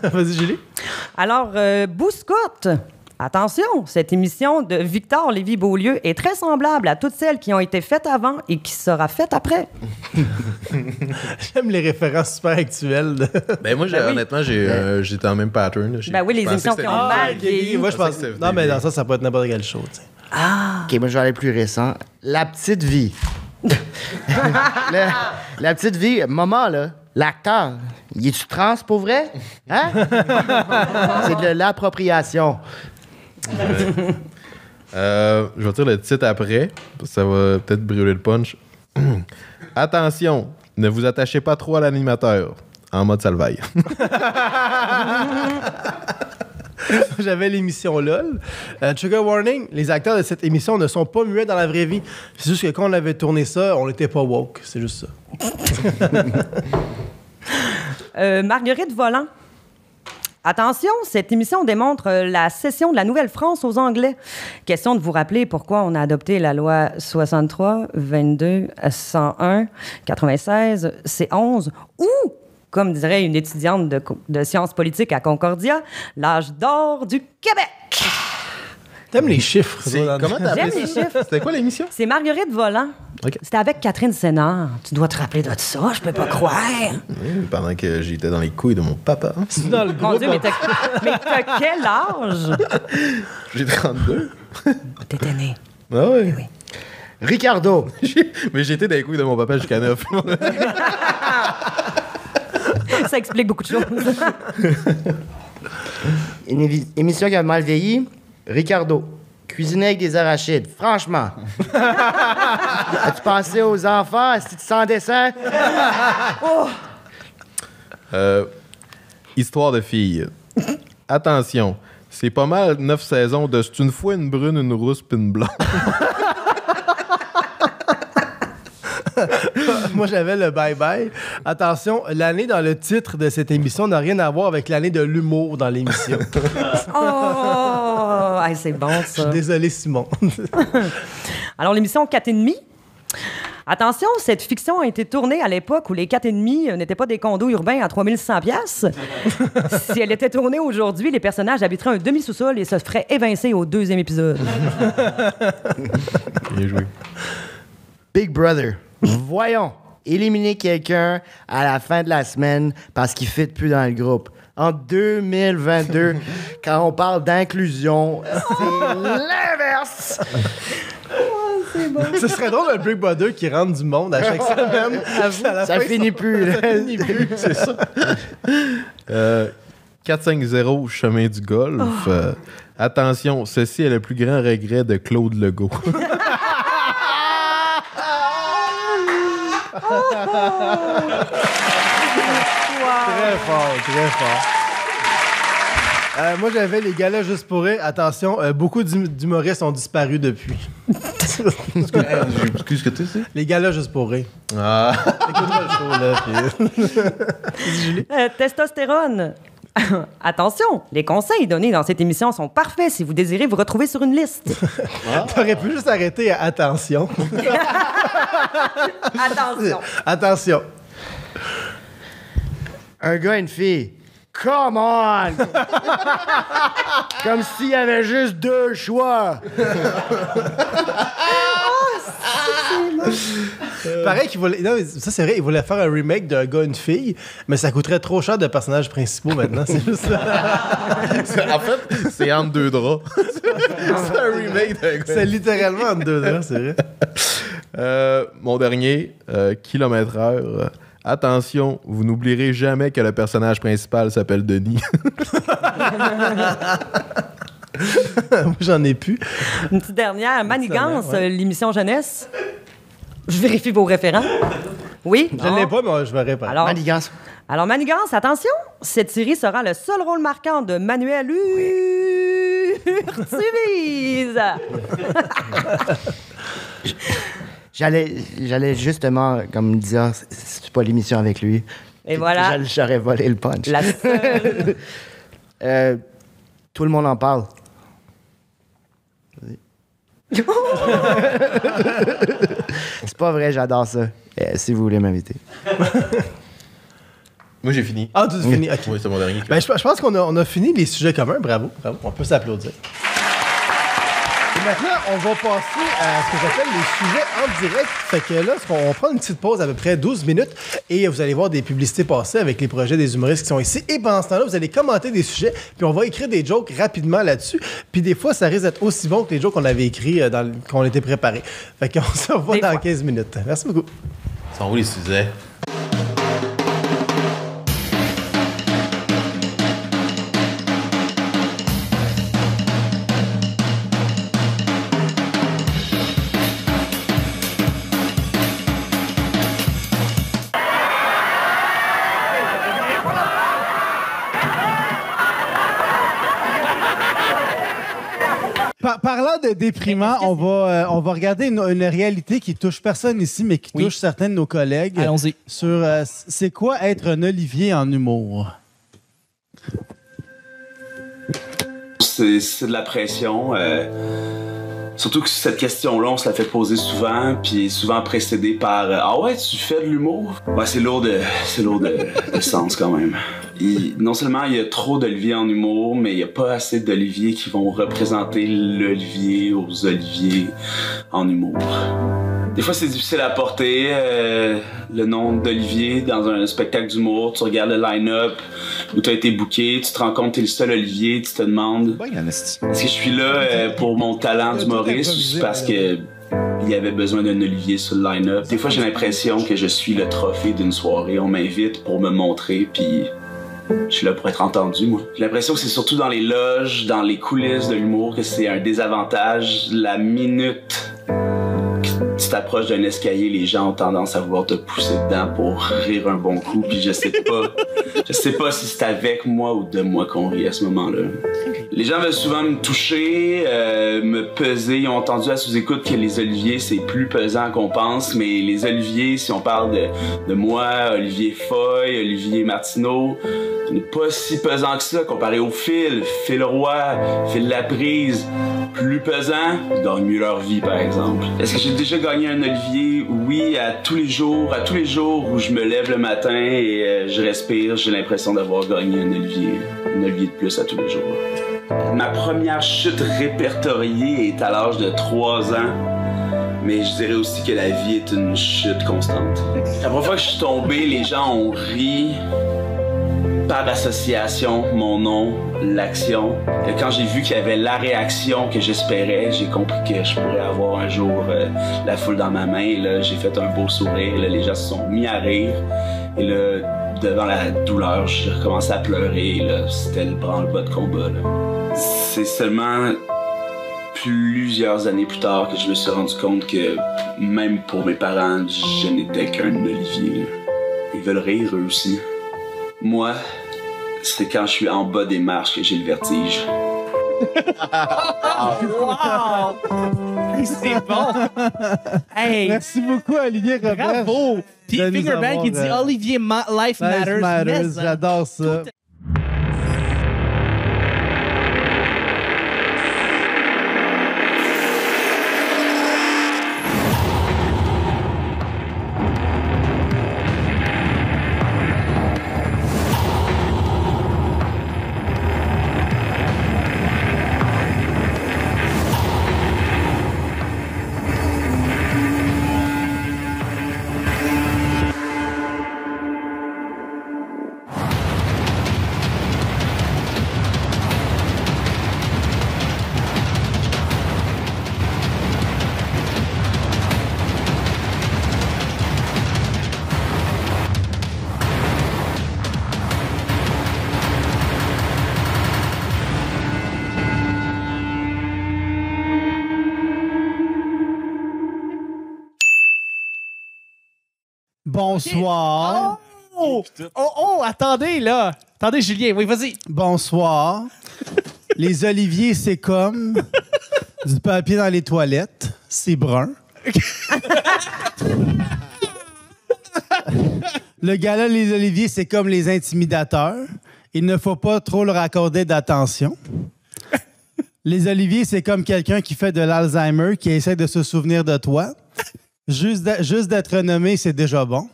Vas-y, Julie. Alors, Bouscotte, attention, cette émission de Victor Lévy-Beaulieu est très semblable à toutes celles qui ont été faites avant et qui sera faite après. J'aime les références super actuelles. Ben moi, honnêtement, j'étais dans le même pattern. Là. Ben oui, les Je pensais émissions que qui c'était ont des- mal vieilli. Moi, je pense. pensais que c'était Non, mais des- dans ça peut être n'importe quelle chose. tu sais. OK, moi, je vais aller plus récent. La petite vie. La petite vie, maman, là, l'acteur, il est-tu trans pour vrai? Hein? C'est de l'appropriation. Je vais dire le titre après. Ça va peut-être brûler le punch. Attention, ne vous attachez pas trop à l'animateur. En mode salvaille. J'avais l'émission LOL. Trigger warning, les acteurs de cette émission ne sont pas muets dans la vraie vie. C'est juste que quand on avait tourné ça, on n'était pas woke. C'est juste ça. Marguerite Volant. Attention, cette émission démontre la cession de la Nouvelle-France aux Anglais. Question de vous rappeler pourquoi on a adopté la loi 63, 22, 101, 96, C11 ou, comme dirait une étudiante de sciences politiques à Concordia, l'âge d'or du Québec. T'aimes les chiffres, toi, Comment t'as appelé J'aime les ça? chiffres. C'était quoi l'émission? C'est Marguerite Volant. Ok. C'était avec Catherine Sénard. Tu dois te rappeler de ça, je peux pas croire. Oui, pendant que j'étais dans les couilles de mon papa. C'est dans le Mon groupe. Dieu, mais t'as quel âge? J'ai 32. T'étais né. Ah ouais. Oui. Ricardo. Mais j'étais dans les couilles de mon papa jusqu'à 9. Ça explique beaucoup de choses. Une émission qui a mal vieilli. Ricardo. Cuisiner avec des arachides. Franchement. As-tu pensé aux enfants? Si tu sens dessert? Histoire de fille. Attention, c'est pas mal 9 saisons de c'est une fois une brune, une rousse puis une blonde. Moi, j'avais le bye-bye. Attention, l'année dans le titre de cette émission n'a rien à voir avec l'année de l'humour dans l'émission. Oh! Hey, c'est bon, Je suis ça. désolé, Simon. Alors, l'émission 4,5. Attention, cette fiction a été tournée à l'époque où les 4,5 n'étaient pas des condos urbains à 3600 piastres. Si elle était tournée aujourd'hui, les personnages habiteraient un demi-sous-sol et se feraient évincer au 2e épisode. Bien joué. Big Brother. Voyons. Éliminer quelqu'un à la fin de la semaine parce qu'il ne fit plus dans le groupe. En 2022, quand on parle d'inclusion, c'est l'inverse. Ce serait drôle un Big Brother qui rentre du monde à chaque semaine. À la Ça fin, finit plus. Ça finit plus, c'est ça. 450 chemin du golf. Attention, ceci est le plus grand regret de Claude Legault. Très fort, très fort. Moi, j'avais les galas juste pour rire. Attention, beaucoup d'humoristes ont disparu depuis. Excuse que tu sais. Les galas juste pour rire. Ah. Écoute-moi le show, là. Puis... Testostérone. Attention, les conseils donnés dans cette émission sont parfaits si vous désirez vous retrouver sur une liste. T'aurais pu juste arrêter à attention. Attention. Attention. Un gars et une fille. Come on! Comme s'il y avait juste deux choix. Pareil qu'il voulait. Non, mais ça, c'est vrai, il voulait faire un remake d'un gars et une fille, mais ça coûterait trop cher de personnages principaux maintenant. C'est juste ça. En fait, c'est entre deux draps. C'est un remake d'un gars. C'est littéralement entre deux draps, c'est vrai. Mon dernier, kilomètre-heure. Attention, vous n'oublierez jamais que le personnage principal s'appelle Denis. Moi, j'en ai plus. Une petite dernière, Manigance, Ouais. l'émission jeunesse. Je vérifie vos référents. Oui? Je ne l'ai pas, mais je vais répondre. Alors, Manigance, attention, cette série sera le seul rôle marquant de Manuel Urtubise. J'allais justement comme dire, c'est pas l'émission avec lui. Et voilà. J'aurais volé le punch. La seule. Tout le monde en parle. C'est pas vrai, j'adore ça. Si vous voulez m'inviter. Moi, j'ai fini. Ah, tu as fini. OK. Oui, c'est mon dernier. Ben, je pense qu'on a fini les sujets communs. Bravo. Bravo. On peut s'applaudir. Et maintenant, on va passer à ce que j'appelle les sujets en direct. Fait que là, on prend une petite pause à peu près 12 minutes et vous allez voir des publicités passer avec les projets des humoristes qui sont ici. Et pendant ce temps-là, vous allez commenter des sujets puis on va écrire des jokes rapidement là-dessus. Puis des fois, ça risque d'être aussi bon que les jokes qu'on avait écrits qu'on était préparés. Fait qu'on se revoit Des dans fois. 15 minutes. Merci beaucoup. Ils sont où les sujets? Parlant de déprimant, on va regarder une réalité qui touche personne ici, mais qui touche certains de nos collègues. Allons-y. Sur c'est quoi être un Olivier en humour? C'est de la pression. Surtout que cette question-là, on se la fait poser souvent, puis souvent précédée par ah ouais, tu fais de l'humour? Ouais, c'est lourd de sens quand même. Non seulement il y a trop d'Olivier en humour, mais il n'y a pas assez d'Olivier qui vont représenter l'Olivier aux Oliviers en humour. Des fois, c'est difficile à porter, le nom d'Olivier dans un spectacle d'humour. Tu regardes le line-up où tu as été booké, tu te rends compte que tu es le seul Olivier, tu te demandes est-ce que je suis là pour mon talent d'humoriste ou c'est parce que il y avait besoin d'un Olivier sur le line-up. Des fois, j'ai l'impression que je suis le trophée d'une soirée. On m'invite pour me montrer, puis je suis là pour être entendu, moi. J'ai l'impression que c'est surtout dans les loges, dans les coulisses de l'humour que c'est un désavantage. La minute tu t'approches d'un escalier, les gens ont tendance à vouloir te pousser dedans pour rire un bon coup, puis je sais pas si c'est avec moi ou de moi qu'on rit à ce moment-là. Les gens veulent souvent me toucher, me peser. Ils ont entendu à sous-écoute que les Oliviers, c'est plus pesant qu'on pense, mais les Oliviers, si on parle de moi, Olivier Foy, Olivier Martineau, on n'est pas si pesant que ça comparé au Phil Roy, Phil Laprise. Plus pesant, ils gagnent mieux leur vie, par exemple. Est-ce que j'ai déjà gagné un Olivier? Oui, à tous les jours où je me lève le matin et je respire, j'ai l'impression d'avoir gagné un Olivier de plus à tous les jours. Ma première chute répertoriée est à l'âge de 3 ans, mais je dirais aussi que la vie est une chute constante. La première fois que je suis tombé, les gens ont ri. Par association, mon nom, l'action. Et quand j'ai vu qu'il y avait la réaction que j'espérais, j'ai compris que je pourrais avoir un jour la foule dans ma main. Et là, j'ai fait un beau sourire. Là, les gens se sont mis à rire. Et là, devant la douleur, j'ai recommencé à pleurer. Et là, c'était le branle-bas de combat. Là. C'est seulement plusieurs années plus tard que je me suis rendu compte que même pour mes parents, je n'étais qu'un Olivier. Ils veulent rire eux aussi. Moi, c'est quand je suis en bas des marches que j'ai le vertige. Wow! C'est bon! Hey! Merci beaucoup, Olivier Robert. Bravo! Puis Fingerbang qui dit Olivier Life Matters. J'adore ça. Bonsoir. Attendez, là. Attendez, Julien. Oui, vas-y. Bonsoir. Les Oliviers, c'est comme du papier dans les toilettes. C'est brun. Le gars-là, les Oliviers, c'est comme les intimidateurs. Il ne faut pas trop leur accorder d'attention. Les Oliviers, c'est comme quelqu'un qui fait de l'Alzheimer, qui essaie de se souvenir de toi. Juste d'être nommé, c'est déjà bon.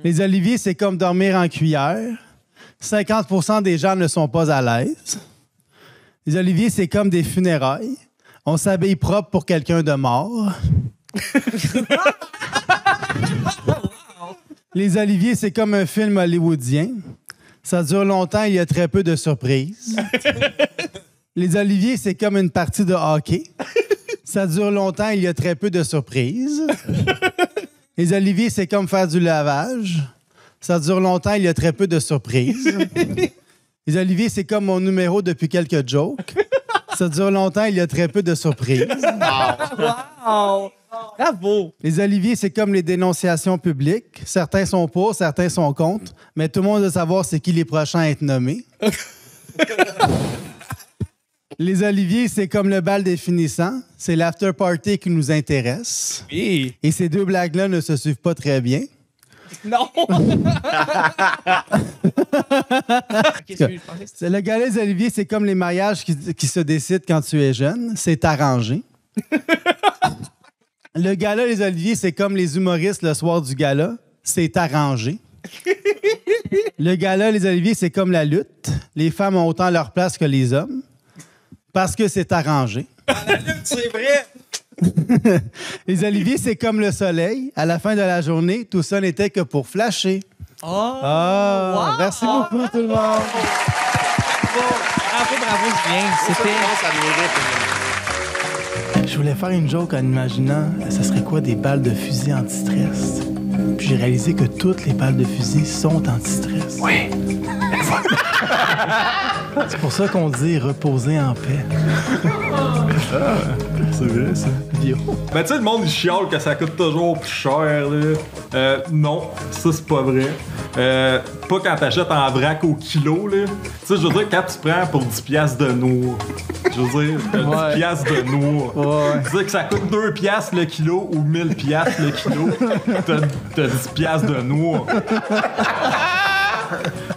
Les Oliviers, c'est comme dormir en cuillère. 50% des gens ne sont pas à l'aise. Les Oliviers, c'est comme des funérailles. On s'habille propre pour quelqu'un de mort. Les Oliviers, c'est comme un film hollywoodien. Ça dure longtemps, il y a très peu de surprises. Les Oliviers, c'est comme une partie de hockey. Ça dure longtemps, il y a très peu de surprises. Les Oliviers, c'est comme faire du lavage. Ça dure longtemps, il y a très peu de surprises. Les Oliviers, c'est comme mon numéro depuis quelques jokes. Ça dure longtemps, il y a très peu de surprises. Wow! Bravo! Les Oliviers, c'est comme les dénonciations publiques. Certains sont pour, certains sont contre. Mais tout le monde veut savoir c'est qui les prochains à être nommés. Les oliviers, c'est comme le bal des finissants. C'est l'after party qui nous intéresse. Oui. Et ces deux blagues-là ne se suivent pas très bien. Non! C'est le gala des oliviers, c'est comme les mariages qui se décident quand tu es jeune. C'est arrangé. Le gala des oliviers, c'est comme les humoristes le soir du gala. C'est arrangé. Le gala des oliviers, c'est comme la lutte. Les femmes ont autant leur place que les hommes. Parce que c'est arrangé. La lutte, c'est vrai! Les oliviers, c'est comme le soleil. À la fin de la journée, tout ça n'était que pour flasher. Oh! Wow. Merci beaucoup, tout le monde. Bravo, Julien. C'était... Je voulais faire une joke en imaginant, ça serait quoi des balles de fusil anti-stress? Puis j'ai réalisé que toutes les balles de fusil sont anti-stress. Oui. C'est pour ça qu'on dit reposer en paix. C'est vrai, ça. Bio. Ben, tu sais, le monde, il chiale que ça coûte toujours plus cher, là. Non, ça, c'est pas vrai. Pas quand t'achètes en vrac au kilo, là. Tu sais, je veux dire, quand tu prends pour 10 piastres de noix, je veux dire, 10 piastres de noix. Ouais. Tu sais que ça coûte 2 piastres le kilo ou 1000 piastres le kilo, t'as 10 piastres de noix.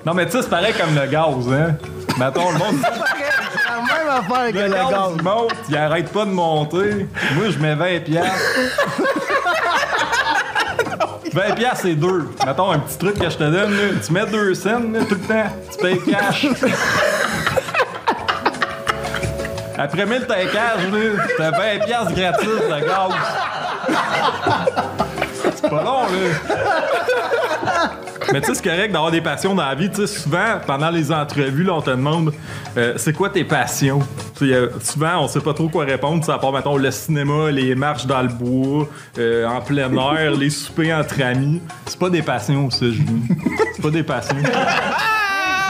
Non, mais tu sais, c'est pareil comme le gaz, hein. Mettons, le monde... C'est la même affaire que le gaz. Il monte, il arrête pas de monter. Moi, je mets 20 piastres. 20 piastres, c'est 2. Mettons, un petit truc que je te donne, là. Tu mets 2 cents, là, tout le temps. Tu payes cash. Après 1000 taquages, là, t'as 20 piastres gratis de gaz. C'est pas long, là. Mais tu sais, c'est correct d'avoir des passions dans la vie. Tu sais, souvent, pendant les entrevues, là, on te demande c'est quoi tes passions? Souvent, on sait pas trop quoi répondre. À part, mettons, le cinéma, les marches dans le bois, en plein air, les soupers entre amis. C'est pas des passions, ça, Julie. C'est pas des passions.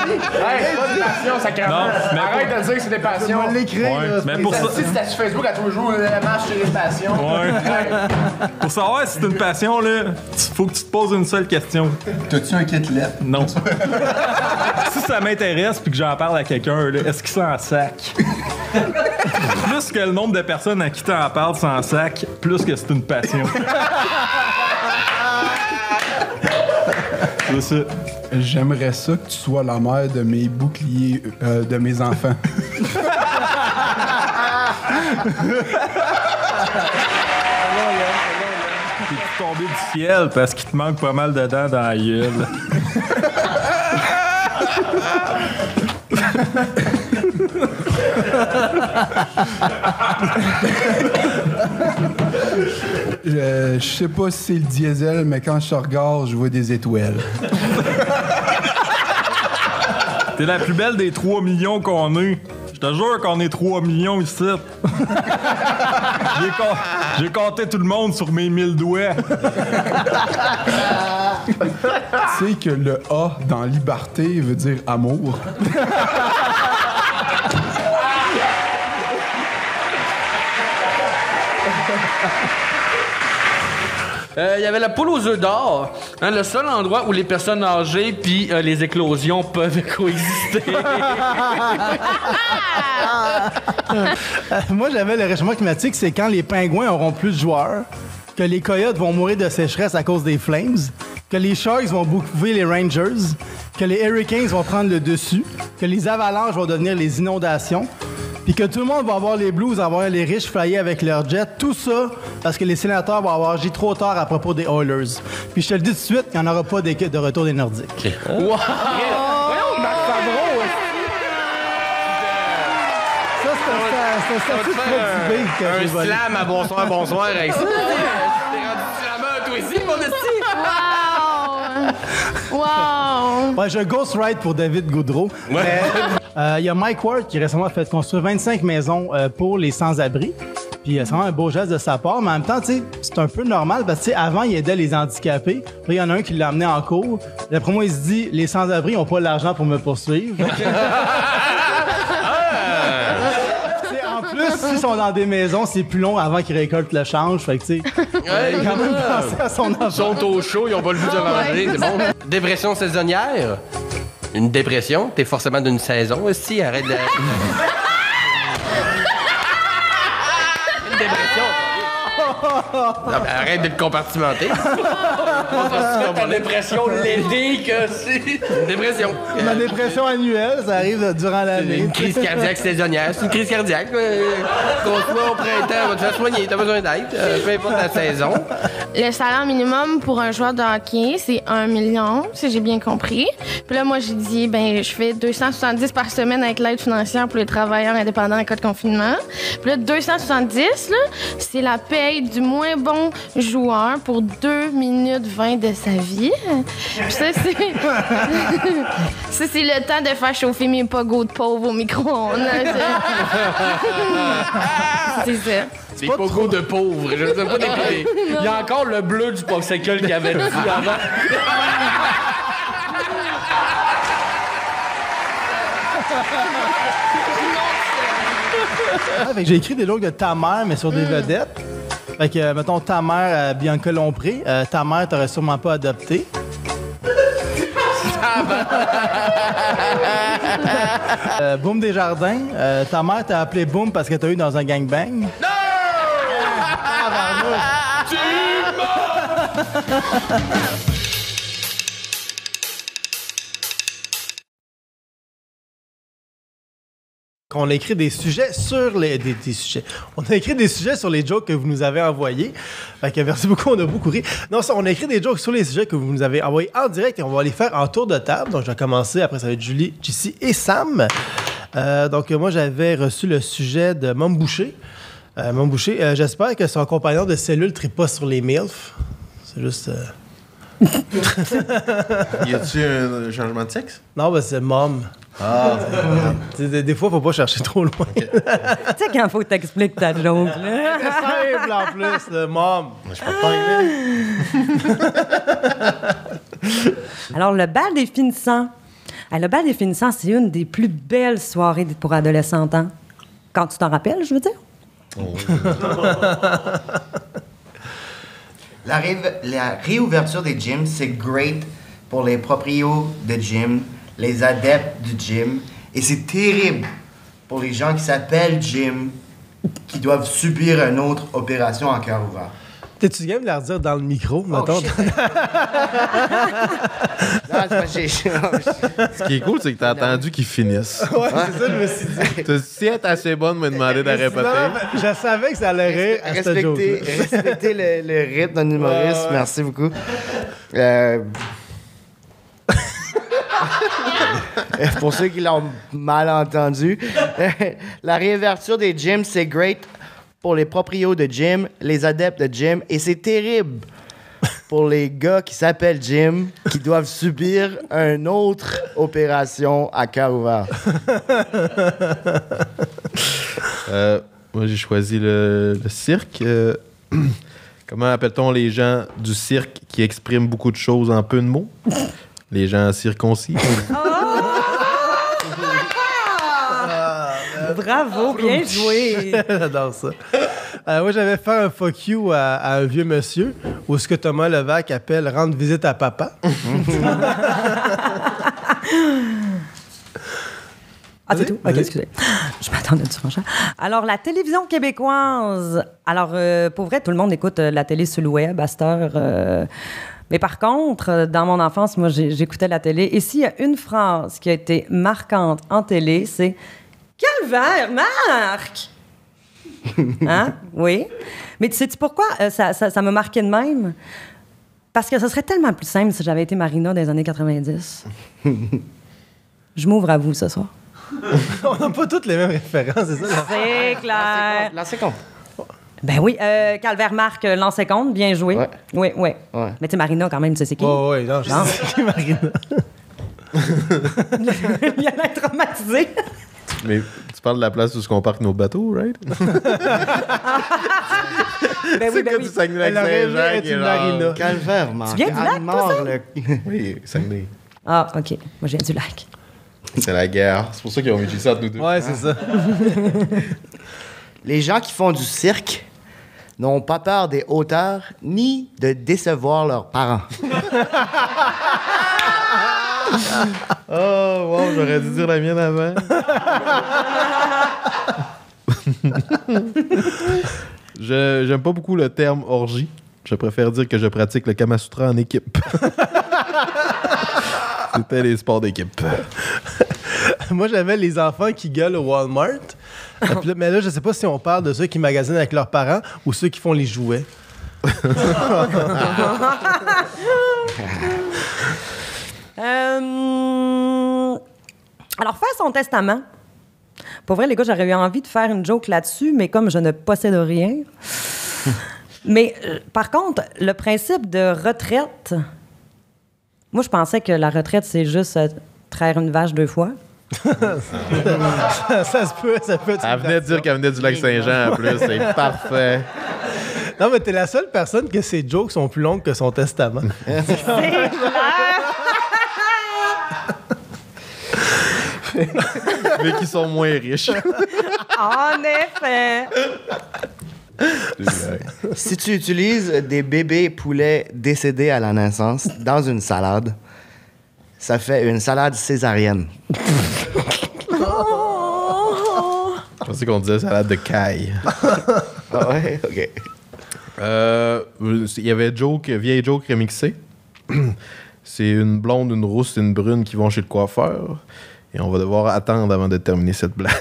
Hey, c'est pas des passions, sacrément. Arrête de dire que c'est des passions. On va l'écrire. Ouais, là, mais pour ça... Si c'était sur Facebook à tous les jours, la marche sur les passions. Ouais. Pour savoir si c'est une passion, là, faut que tu te poses une seule question. T'as-tu un kitlet? Non. Si ça m'intéresse puis que j'en parle à quelqu'un, là, est-ce qu'il s'en sac? Plus que le nombre de personnes à qui t'en parles s'en sac, plus que c'est une passion. C'est ça. J'aimerais ça que tu sois la mère de mes boucliers, de mes enfants. T'es tombé du ciel parce qu'il te manque pas mal de dents dans la gueule. Je sais pas si c'est le diesel, mais quand je te regarde, je vois des étoiles. T'es la plus belle des 3 millions qu'on est. Je te jure qu'on est 3 millions ici. J'ai compté tout le monde sur mes 1000 doigts. Tu sais que le A dans liberté veut dire amour. Il y avait la poule aux œufs d'or, hein, le seul endroit où les personnes âgées puis les éclosions peuvent coexister. Moi, j'avais le réchauffement climatique, c'est quand les pingouins auront plus de joueurs, que les coyotes vont mourir de sécheresse à cause des flames, que les sharks vont bouffer les rangers, que les hurricanes vont prendre le dessus, que les avalanches vont devenir les inondations, puis que tout le monde va avoir les blues, avoir les riches flyer avec leurs jets, tout ça parce que les sénateurs vont avoir agi trop tard à propos des Oilers. Puis je te le dis tout de suite, il n'y en aura pas de retour des Nordiques. Wow! Voyons, Marc Favreau, Ça, c'est un statut de Fred Dubé que j'ai un volé. slam à bonsoir avec ça. T'es rendu slammer, toi aussi, mon esti. Wow! Ouais, j'ai un ghost ride pour David Goudreau. Ouais. Il y a Mike Ward qui récemment a fait construire 25 maisons pour les sans-abri. Puis c'est vraiment un beau geste de sa part, mais en même temps, tu sais, c'est un peu normal parce que tu sais, avant, il aidait les handicapés. Puis il y en a un qui l'a amené en cours. D'après moi, il se dit, les sans-abri n'ont pas l'argent pour me poursuivre. En plus, s'ils sont dans des maisons, c'est plus long avant qu'ils récoltent le change. Fait que, tu sais, il a quand même pensé à son enfant. Ils sont au chaud, ils ont pas le goût de manger, c'est bon. Dépression saisonnière. Une dépression, t'es forcément d'une saison aussi, arrête de... une dépression. Non, mais arrête de le compartimenter. Ta dépression l'aider que c'est une dépression. Ma dépression annuelle, ça arrive durant l'année. Une crise cardiaque saisonnière. C'est une crise cardiaque. Qu'on soit au printemps, on va te faire soigner. T'as besoin d'aide. Peu importe la saison. Le salaire minimum pour un joueur de hockey, c'est 1 million, si j'ai bien compris. Puis là, moi, j'ai dit, ben, je fais 270 par semaine avec l'aide financière pour les travailleurs indépendants en cas de confinement. Puis là, 270, là, c'est la paye du moins bon joueur pour 2 minutes 20 de sa vie. Puis ça, c'est... ça, c'est le temps de faire chauffer mes pogos de pauvre au micro-ondes. C'est ça. Des pogos de pauvres. Je ne sais pas dépiler. Il y a encore le bleu du popsicle qu'il avait dit avant. Fait que j'ai écrit des jokes de ta mère, mais sur des vedettes. Fait que, mettons, ta mère, Bianca Lompré, ta mère t'aurait sûrement pas adopté. Boom Desjardins, ta mère t'a appelé Boom parce que t'as eu dans un gangbang. Non! Tu On a écrit des sujets sur les... Des sujets. On a écrit des sujets sur les jokes que vous nous avez envoyés. Fait que merci beaucoup, on a beaucoup ri. Non, ça, on a écrit des jokes sur les sujets que vous nous avez envoyés en direct et on va les faire en tour de table. Donc, je vais commencer. Après, ça va être Julie, Jessie et Sam. Donc, moi, j'avais reçu le sujet de Mom Boucher. Mom Boucher, j'espère que son compagnon de cellule ne tripe pas sur les MILF. C'est juste... Y a-tu un changement de sexe? Non, ben c'est Mom. Ah, des fois, faut pas chercher trop loin. Tu sais, quand il faut que t'expliques ta joke, là. C'est simple en plus, le Mom. Je peux pas anglais. Alors, le bal des finissants. Le bal des finissants, c'est une des plus belles soirées pour adolescentes, hein? Quand tu t'en rappelles, je veux dire. Oh. La réouverture des gyms, c'est great pour les proprios de gym, les adeptes du gym, et c'est terrible pour les gens qui s'appellent gym, qui doivent subir une autre opération en cœur ouvert. T'es-tu game de leur dire dans le micro, mettons? Ce qui est cool, c'est que t'as attendu qu'ils finissent. Ouais, c'est ça, je me suis dit. Si elle est assez bonne, me demander de répéter. Je savais que ça allait rire à cette joke-là. Respectez le rythme d'un humoriste. Merci beaucoup. Pour ceux qui l'ont mal entendu, la réouverture des gyms, c'est great pour les proprios de gym, les adeptes de gym, et c'est terrible pour les gars qui s'appellent gym, qui doivent subir une autre opération à cœur ouvert. Moi, j'ai choisi le cirque. Comment appelle-t-on les gens du cirque qui expriment beaucoup de choses en peu de mots? Les gens circoncis. Bravo, bien joué. J'adore ça. Moi, j'avais fait un fuck you à un vieux monsieur, où ce que Thomas Levac appelle rendre visite à papa. Ah, c'est tout? OK, excusez. Je m'attendais du franchement. Alors, la télévision québécoise. Alors, pour vrai, tout le monde écoute la télé sur le web à cette heure. Mais par contre, dans mon enfance, moi, j'écoutais la télé. Et s'il y a une phrase qui a été marquante en télé, c'est « Calvaire, Marc! » Hein? Oui. Mais tu sais-tu pourquoi ça m'a marqué de même? Parce que ça serait tellement plus simple si j'avais été Marina dans les années 90. Je m'ouvre à vous ce soir. On n'a pas toutes les mêmes références, c'est ça? C'est clair. Lancez compte. Ben oui, Calvaire Marc, lancez compte, bien joué. Ouais. Oui, oui. Ouais. Mais tu sais, Marina, quand même, tu sais c'est qui? Oh, oui, non, je sais c'est qui Marina. Il a l'air traumatisé. Mais tu parles de la place où on parque nos bateaux, right? Ben oui, ben oui. Du Saguenay-Lac-Saint-Jean qui est Marina. Calvaire, Marc. Tu viens du lac, toi, ça? Oui, Saguenay. Ah, OK. Moi, je viens du lac. C'est la guerre. C'est pour ça qu'ils ont mis ça entre nous deux. Ouais, c'est ça. Les gens qui font du cirque n'ont pas peur des hauteurs ni de décevoir leurs parents. Oh, wow, j'aurais dû dire la mienne avant. J'aime pas beaucoup le terme orgie. Je préfère dire que je pratique le Kama Sutra en équipe. C'était les sports d'équipe. Moi, j'avais les enfants qui gueulent au Walmart. Mais là, je sais pas si on parle de ceux qui magasinent avec leurs parents ou ceux qui font les jouets. Alors, faire son testament. Pour vrai, les gars, j'aurais eu envie de faire une joke là-dessus, mais comme je ne possède rien. Mais par contre, le principe de retraite, moi, je pensais que la retraite, c'est juste traire une vache 2 fois. ça se peut. Elle venait de dire qu'elle venait du lac Saint-Jean en plus. C'est parfait. Non, mais t'es la seule personne que ses jokes sont plus longues que son testament. C'est clair! Mais qui sont moins riches. En effet! Si tu utilises des bébés poulets décédés à la naissance dans une salade, ça fait une salade césarienne. Je pensais qu'on disait salade de caille. Ah ouais? OK. Il y avait vieille joke remixée. C'est une blonde, une rousse et une brune qui vont chez le coiffeur. Et on va devoir attendre avant de terminer cette blague.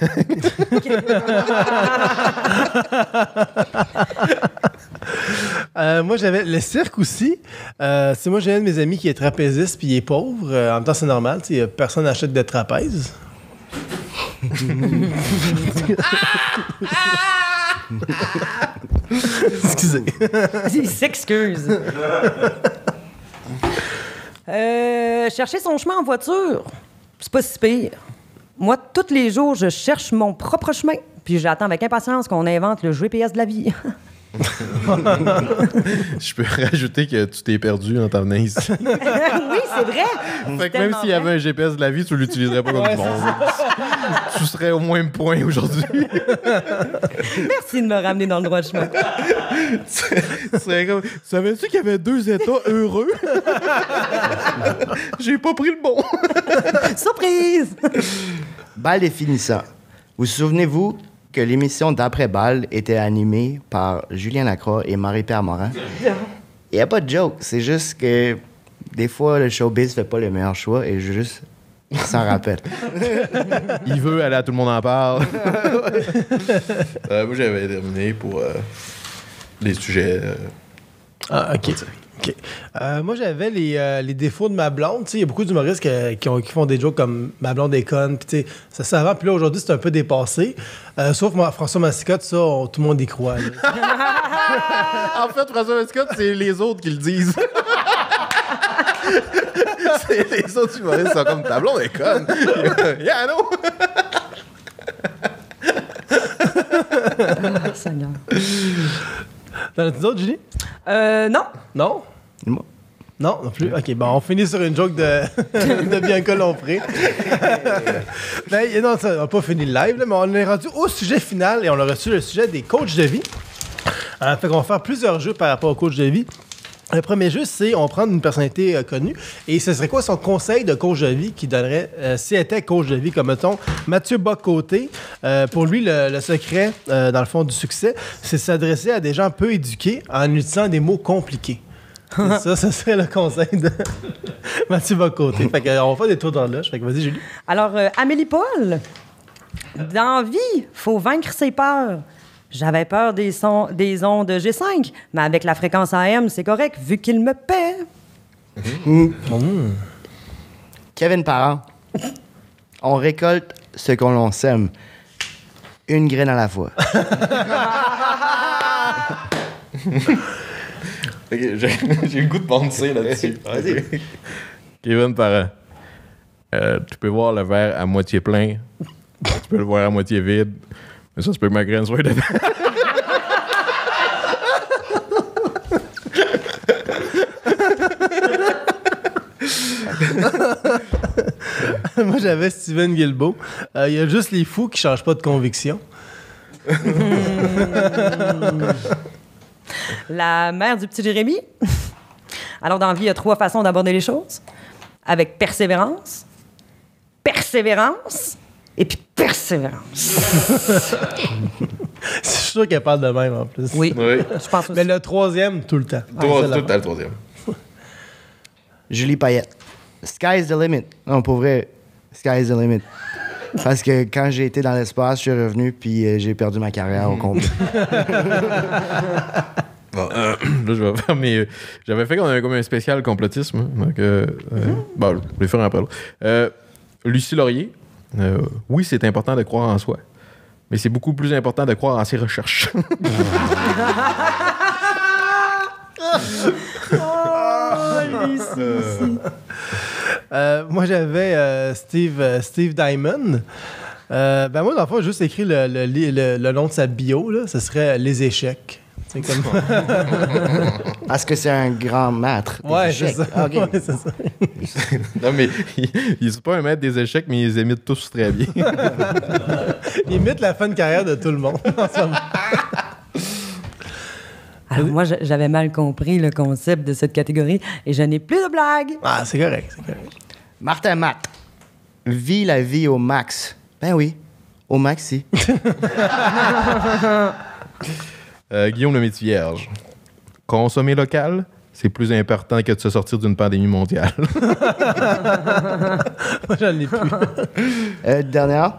Moi, j'avais le cirque aussi. Moi, j'ai un de mes amis qui est trapéziste puis il est pauvre. En même temps, c'est normal. Personne n'achète de trapèze. Excusez. Il s'excuse. Chercher son chemin en voiture, c'est pas si pire. Moi, tous les jours, je cherche mon propre chemin, puis j'attends avec impatience qu'on invente le GPS de la vie. Je peux rajouter que tu t'es perdu en t'en venant ici. Oui, c'est vrai. Fait que même s'il y avait un GPS de la vie, tu l'utiliserais pas comme du monde. Tu serais au moins point aujourd'hui. Merci de me ramener dans le droit chemin. Savais-tu qu'il y avait 2 États heureux? J'ai pas pris le bon. Surprise! Bal des finissants. Vous souvenez-vous que l'émission d'après-balle était animée par Julien Lacroix et Marie-Pierre Morin? Il n'y a pas de joke. C'est juste que des fois, le showbiz fait pas les meilleurs choix et juste s'en rappelle. Il veut aller à Tout le monde en parle. Moi, j'avais terminé pour les sujets. OK. Moi, j'avais les défauts de ma blonde. Il y a beaucoup d'humoristes qui font des jokes comme « ma blonde est conne ». Ça, c'est avant. Puis là, aujourd'hui, c'est un peu dépassé. Sauf moi, François Massicotte, ça, tout le monde y croit. En fait, François Massicotte, c'est les autres qui le disent. C'est les autres humoristes sont comme « ta blonde est conne ». Yeah, non! Seigneur. T'en as-tu d'autres, Julie? Non. Non? Non, non plus. OK, bon, on finit sur une joke de Bianca Lompré. Non, on n'a pas fini le live, là, mais on est rendu au sujet final et on a reçu le sujet des coachs de vie. Fait qu'on va faire plusieurs jeux par rapport aux coachs de vie. Le premier jeu, c'est on prend une personnalité connue et ce serait quoi son conseil de coach de vie qu'il donnerait si elle était coach de vie, comme mettons Mathieu Bock-Côté. Pour lui, le secret, dans le fond, du succès, c'est s'adresser à des gens peu éduqués en utilisant des mots compliqués. Ça serait le conseil de Mathieu Bock-Côté. Fait qu'on va faire des tours d'horloge. Fait que vas-y, Julie. Alors, Amélie Paul, dans la vie, faut vaincre ses peurs. J'avais peur des ondes G5, mais avec la fréquence AM, c'est correct, vu qu'il me paie. Kevin Parent, on récolte ce qu'on sème. Une graine à la fois. Okay, j'ai le goût de penser là-dessus. Vas-y. Kevin Parent, tu peux voir le verre à moitié plein, tu peux le voir à moitié vide, mais ça se peut que ma graine soit dedans. Moi, j'avais Steven Guilbeault. Il y a juste les fous qui changent pas de conviction. La mère du petit Jérémy. Alors, dans la vie, il y a 3 façons d'aborder les choses. Avec persévérance, persévérance et puis persévérance. Je suis sûr qu'elle parle de même, en plus. Oui. Oui. Je pense aussi. Mais le troisième, tout le temps. Toi, c'est la- tout le troisième. Julie Payette. Sky's the limit. Non, pour vrai, sky's the limit. Parce que quand j'ai été dans l'espace, je suis revenu puis j'ai perdu ma carrière au complet. Bon, là, je vais faire mes. J'avais fait comme un spécial complotisme. Donc, bon, je vais le faire après. Lucie Laurier. Oui, c'est important de croire en soi. Mais c'est beaucoup plus important de croire en ses recherches. Moi, j'avais Steve Diamond. Moi, dans le fond, j'ai juste écrit le nom de sa bio. Là. Ce serait Les échecs. C'est comme... Parce que c'est un grand maître. des Ouais, c'est échecs. ça. OK. Ouais, c'est ça. Non, mais il est pas un maître des échecs, mais il les imite tous très bien. Il imite la fin de carrière de tout le monde. en ce moment. Alors, moi, j'avais mal compris le concept de cette catégorie et je n'ai plus de blagues. Ah, c'est correct, c'est correct. Martin Matt. Vis la vie au max. Ben oui, au maxi. Guillaume le métier vierge. Consommer local, c'est plus important que de se sortir d'une pandémie mondiale. Moi, j'en ai plus. Dernière,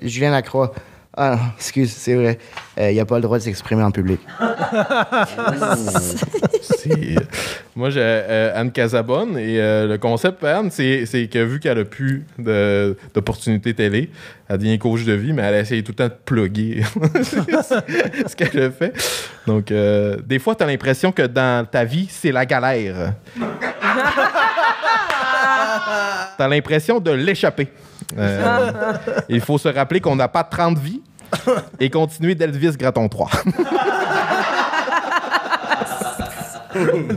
Julien Lacroix. Ah non, excuse, c'est vrai. Il n'a pas le droit de s'exprimer en public. Moi, j'ai Anne Casabonne et le concept pour Anne, c'est que vu qu'elle a plus d'opportunités télé, elle devient coach de vie, mais elle essaye tout le temps de plugger ce qu'elle a fait. Donc, des fois, tu as l'impression que dans ta vie, c'est la galère. Tu as l'impression de l'échapper. Il faut se rappeler qu'on n'a pas 30 vies et continuer d'Elvis Graton 3.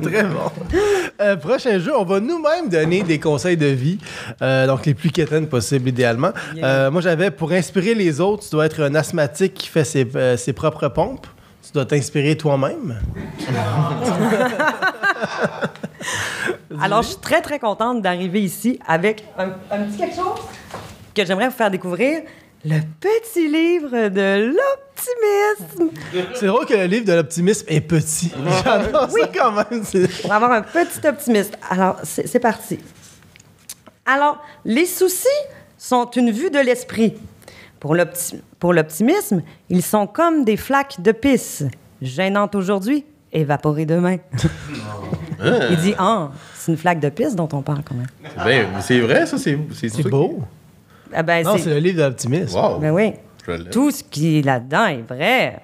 Très bon. Prochain jeu, on va nous-mêmes donner des conseils de vie, donc les plus quétaines possibles, idéalement. Moi, j'avais, pour inspirer les autres, tu dois être un asthmatique qui fait ses propres pompes. Tu dois t'inspirer toi-même. Alors, je suis très, très contente d'arriver ici avec un petit quelque chose que j'aimerais vous faire découvrir. Le petit livre de l'optimisme. C'est drôle que le livre de l'optimisme est petit. J'adore ça quand même. Pour avoir un petit optimiste. Alors, c'est parti. Alors, les soucis sont une vue de l'esprit. Pour l'optimisme, ils sont comme des flaques de pisse, gênantes aujourd'hui, évaporées demain. Il dit, c'est une flaque de pisse dont on parle quand même. Ben, c'est vrai, ça, c'est beau. Ah ben, non, c'est le livre de l'optimisme. Wow. Ben oui. Tout ce qui est là-dedans est vrai.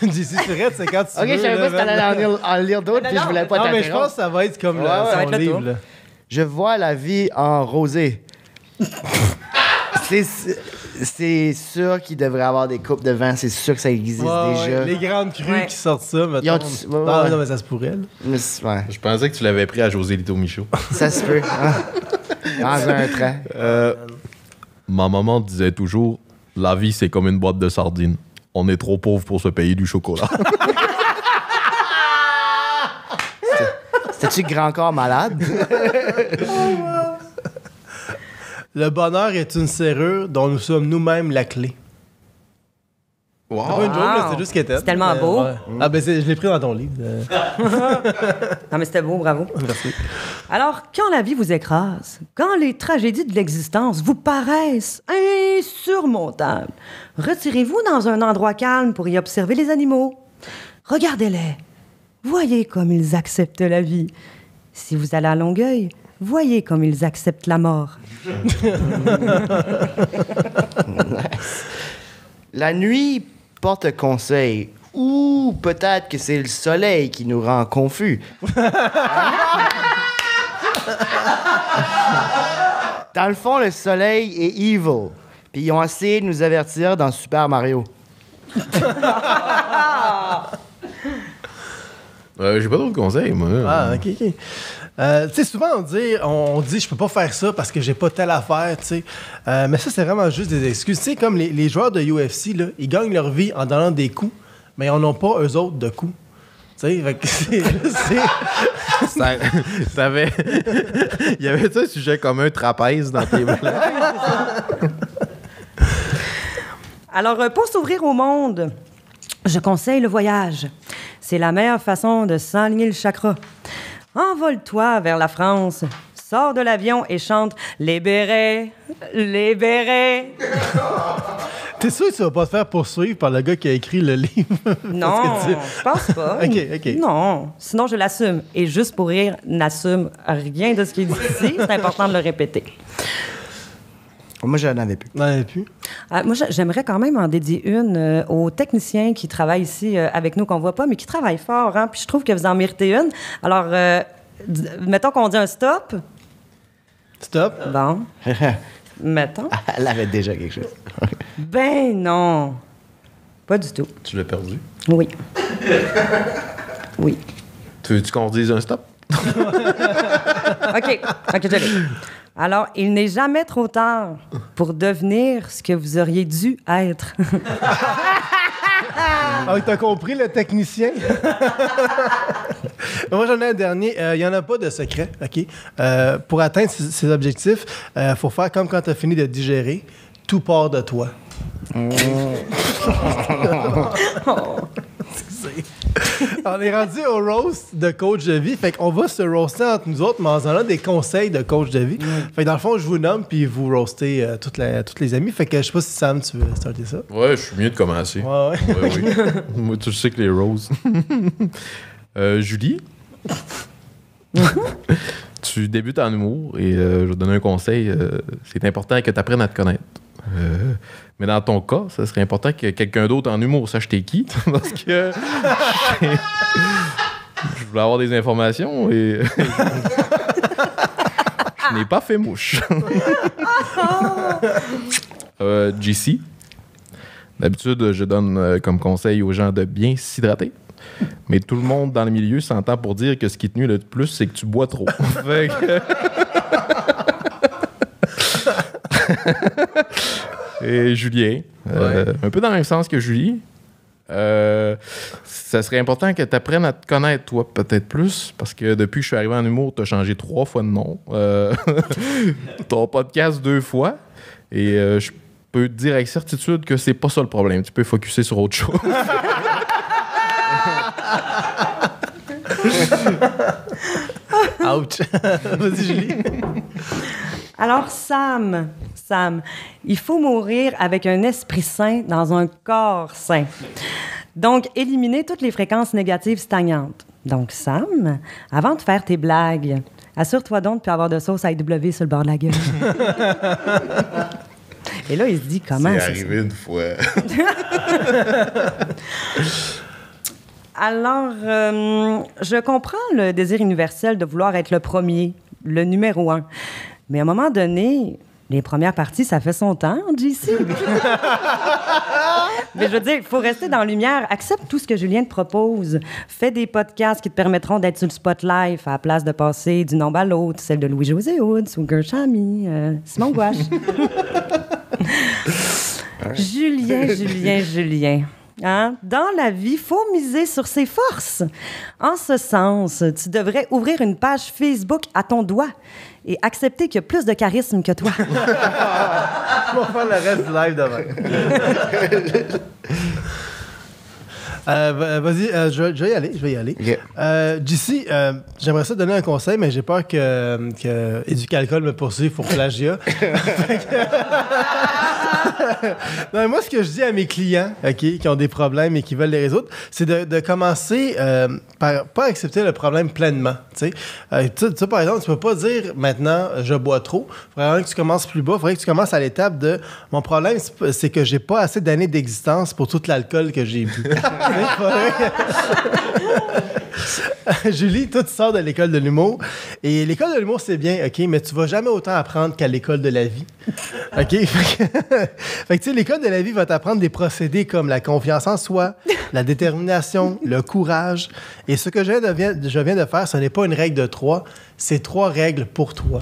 D'ici, c'est vrai, c'est quand tu OK, veux. je savais pas si t'allais en lire d'autres, puis je voulais pas t'interrompre. Non, mais je pense que ça va être comme son livre. Là. Je vois la vie en rosé. C'est sûr qu'il devrait avoir des coupes de vin. C'est sûr que ça existe déjà. Les grandes crues qui sortent ça, mettons. Non, mais ça se pourrait. Je pensais que tu l'avais pris à José Lito Michaud. Ça se peut. Dans un train. Ma maman disait toujours, la vie, c'est comme une boîte de sardines. On est trop pauvre pour se payer du chocolat. C'était-tu grand corps malade? Le bonheur est une serrure dont nous sommes nous-mêmes la clé. Wow. C'est pas une joke, là, c'est juste qu'elle était. C'est tellement beau. Ouais. Ah, ben, je l'ai pris dans ton livre. Non, mais c'était beau, bravo. Merci. Alors, quand la vie vous écrase, quand les tragédies de l'existence vous paraissent insurmontables, retirez-vous dans un endroit calme pour y observer les animaux. Regardez-les. Voyez comme ils acceptent la vie. Si vous allez à Longueuil, voyez comme ils acceptent la mort. La nuit porte conseil. Ou peut-être que c'est le soleil qui nous rend confus. Dans le fond, le soleil est evil. Puis ils ont essayé de nous avertir dans Super Mario. J'ai pas d'autres conseils, moi. Ah, OK. Tu sais, souvent, on dit je peux pas faire ça parce que j'ai pas telle affaire, tu sais. Mais ça, c'est vraiment juste des excuses. Tu sais, comme les joueurs de UFC, là, ils gagnent leur vie en donnant des coups, mais ils n'en ont pas, eux autres, de coups. Tu sais, fait que c'est... Il y avait un sujet comme un trapèze dans tes blagues. Alors, pour s'ouvrir au monde, je conseille le voyage. C'est la meilleure façon de s'aligner le chakra. Envole-toi vers la France. Sors de l'avion et chante « Les bérets, les bérets ». T'es sûr que tu vas pas te faire poursuivre par le gars qui a écrit le livre? Non, je pense pas. OK. Non, sinon je l'assume. Et juste pour rire, n'assume rien de ce qui est dit ici. C'est important de le répéter. Moi, j'en avais plus. Moi, j'aimerais quand même en dédier une aux techniciens qui travaillent ici avec nous, qu'on voit pas, mais qui travaillent fort. Hein? Puis je trouve que vous en méritez une. Alors, mettons qu'on dit un stop. Stop. Bon. Mettons. Elle avait déjà quelque chose. Ben non. Pas du tout. Tu l'as perdu? Oui. Oui. Tu veux-tu qu'on dise un stop? OK, je l'ai. Alors, il n'est jamais trop tard pour devenir ce que vous auriez dû être. Ah oui, t'as compris, le technicien? Moi, j'en ai un dernier. Il n'y en a pas de secret, OK? Pour atteindre ces objectifs, il faut faire comme quand tu as fini de digérer. Tout part de toi. On est rendu au roast de coach de vie. Fait qu'on va se roaster entre nous autres, mais en faisant des conseils de coach de vie. Fait que dans le fond, je vous nomme, puis vous roastez toutes les amies. Fait que je sais pas si Sam, tu veux starter ça. Ouais, je suis mieux de commencer. Ouais. Oui. Moi, tu sais que les roses. Julie, tu débutes en humour et je vais te donner un conseil. C'est important que tu apprennes à te connaître. Mais dans ton cas, ça serait important que quelqu'un d'autre en humour sache t'es qui. Parce que je voulais avoir des informations et je n'ai pas fait mouche. JC, d'habitude, je donne comme conseil aux gens de bien s'hydrater. Mais tout le monde dans le milieu s'entend pour dire que ce qui te nuit le plus, c'est que tu bois trop. Fait que... Et Julien, un peu dans le même sens que Julie, ça serait important que tu apprennes à te connaître, toi, peut-être plus, parce que depuis que je suis arrivé en humour, tu as changé 3 fois de nom. Ton podcast 2 fois. Et je peux te dire avec certitude que c'est pas ça le problème. Tu peux focusser sur autre chose. Ouch. Vas-y, Julie. Alors, Sam, il faut mourir avec un esprit sain dans un corps sain. Donc, éliminer toutes les fréquences négatives stagnantes. Donc, Sam, avant de faire tes blagues, assure-toi donc de ne plus avoir de sauce à IW sur le bord de la gueule. Et là, il se dit comment c'est arrivé une fois. Alors, je comprends le désir universel de vouloir être le premier, le numéro 1. Mais à un moment donné, les premières parties, ça fait son temps, JC. Mais je veux dire, il faut rester dans la lumière. Accepte tout ce que Julien te propose. Fais des podcasts qui te permettront d'être sur le spotlight à la place de passer d'une ombre à l'autre, celle de Louis-José Hood, Sugar Chami, Simon Gouache. Julien. Hein? Dans la vie, il faut miser sur ses forces. En ce sens, tu devrais ouvrir une page Facebook à ton doigt et accepter qu'il y a plus de charisme que toi. On va faire le reste du live demain. Vas-y, je vais y aller. Okay. JC, j'aimerais ça te donner un conseil, mais j'ai peur que Éducalcool me poursuive pour plagiat. Non, moi, ce que je dis à mes clients, qui ont des problèmes et qui veulent les résoudre, c'est de commencer par pas accepter le problème pleinement. Tu sais, par exemple, tu peux pas dire maintenant je bois trop. Il faudrait que tu commences plus bas. Il faudrait que tu commences à l'étape de mon problème, c'est que j'ai pas assez d'années d'existence pour tout l'alcool que j'ai bu. Julie, toi, tu sors de l'école de l'humour. Et l'école de l'humour, c'est bien, OK, mais tu vas jamais autant apprendre qu'à l'école de la vie. OK? Fait que, tu sais, l'école de la vie va t'apprendre des procédés comme la confiance en soi, la détermination, le courage. Et ce que je viens de faire, ce n'est pas une règle de 3, c'est 3 règles pour toi.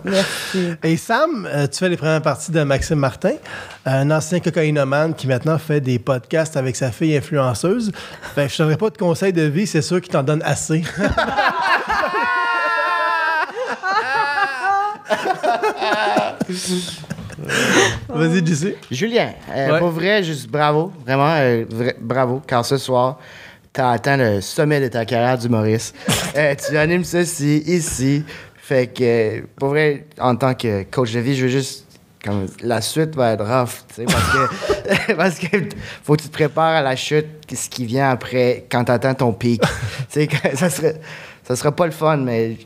Merci. Et Sam, tu fais les premières parties de Maxime Martin, un ancien cocaïnomane qui maintenant fait des podcasts avec sa fille influenceuse. Je ne donnerai pas de conseils de vie, c'est sûr qu'il t'en donne assez. Vas-y, JC. Julien, pour vrai, juste bravo. Vraiment, bravo. Car ce soir, tu as atteint le sommet de ta carrière d'humoriste. Tu animes ceci ici. Fait que, pour vrai, en tant que coach de vie, je veux juste. Comme, la suite va être rough, tu sais, parce que faut que tu te prépares à la chute, ce qui vient après, quand tu atteins ton pic. Tu sais, ça sera pas le fun, mais.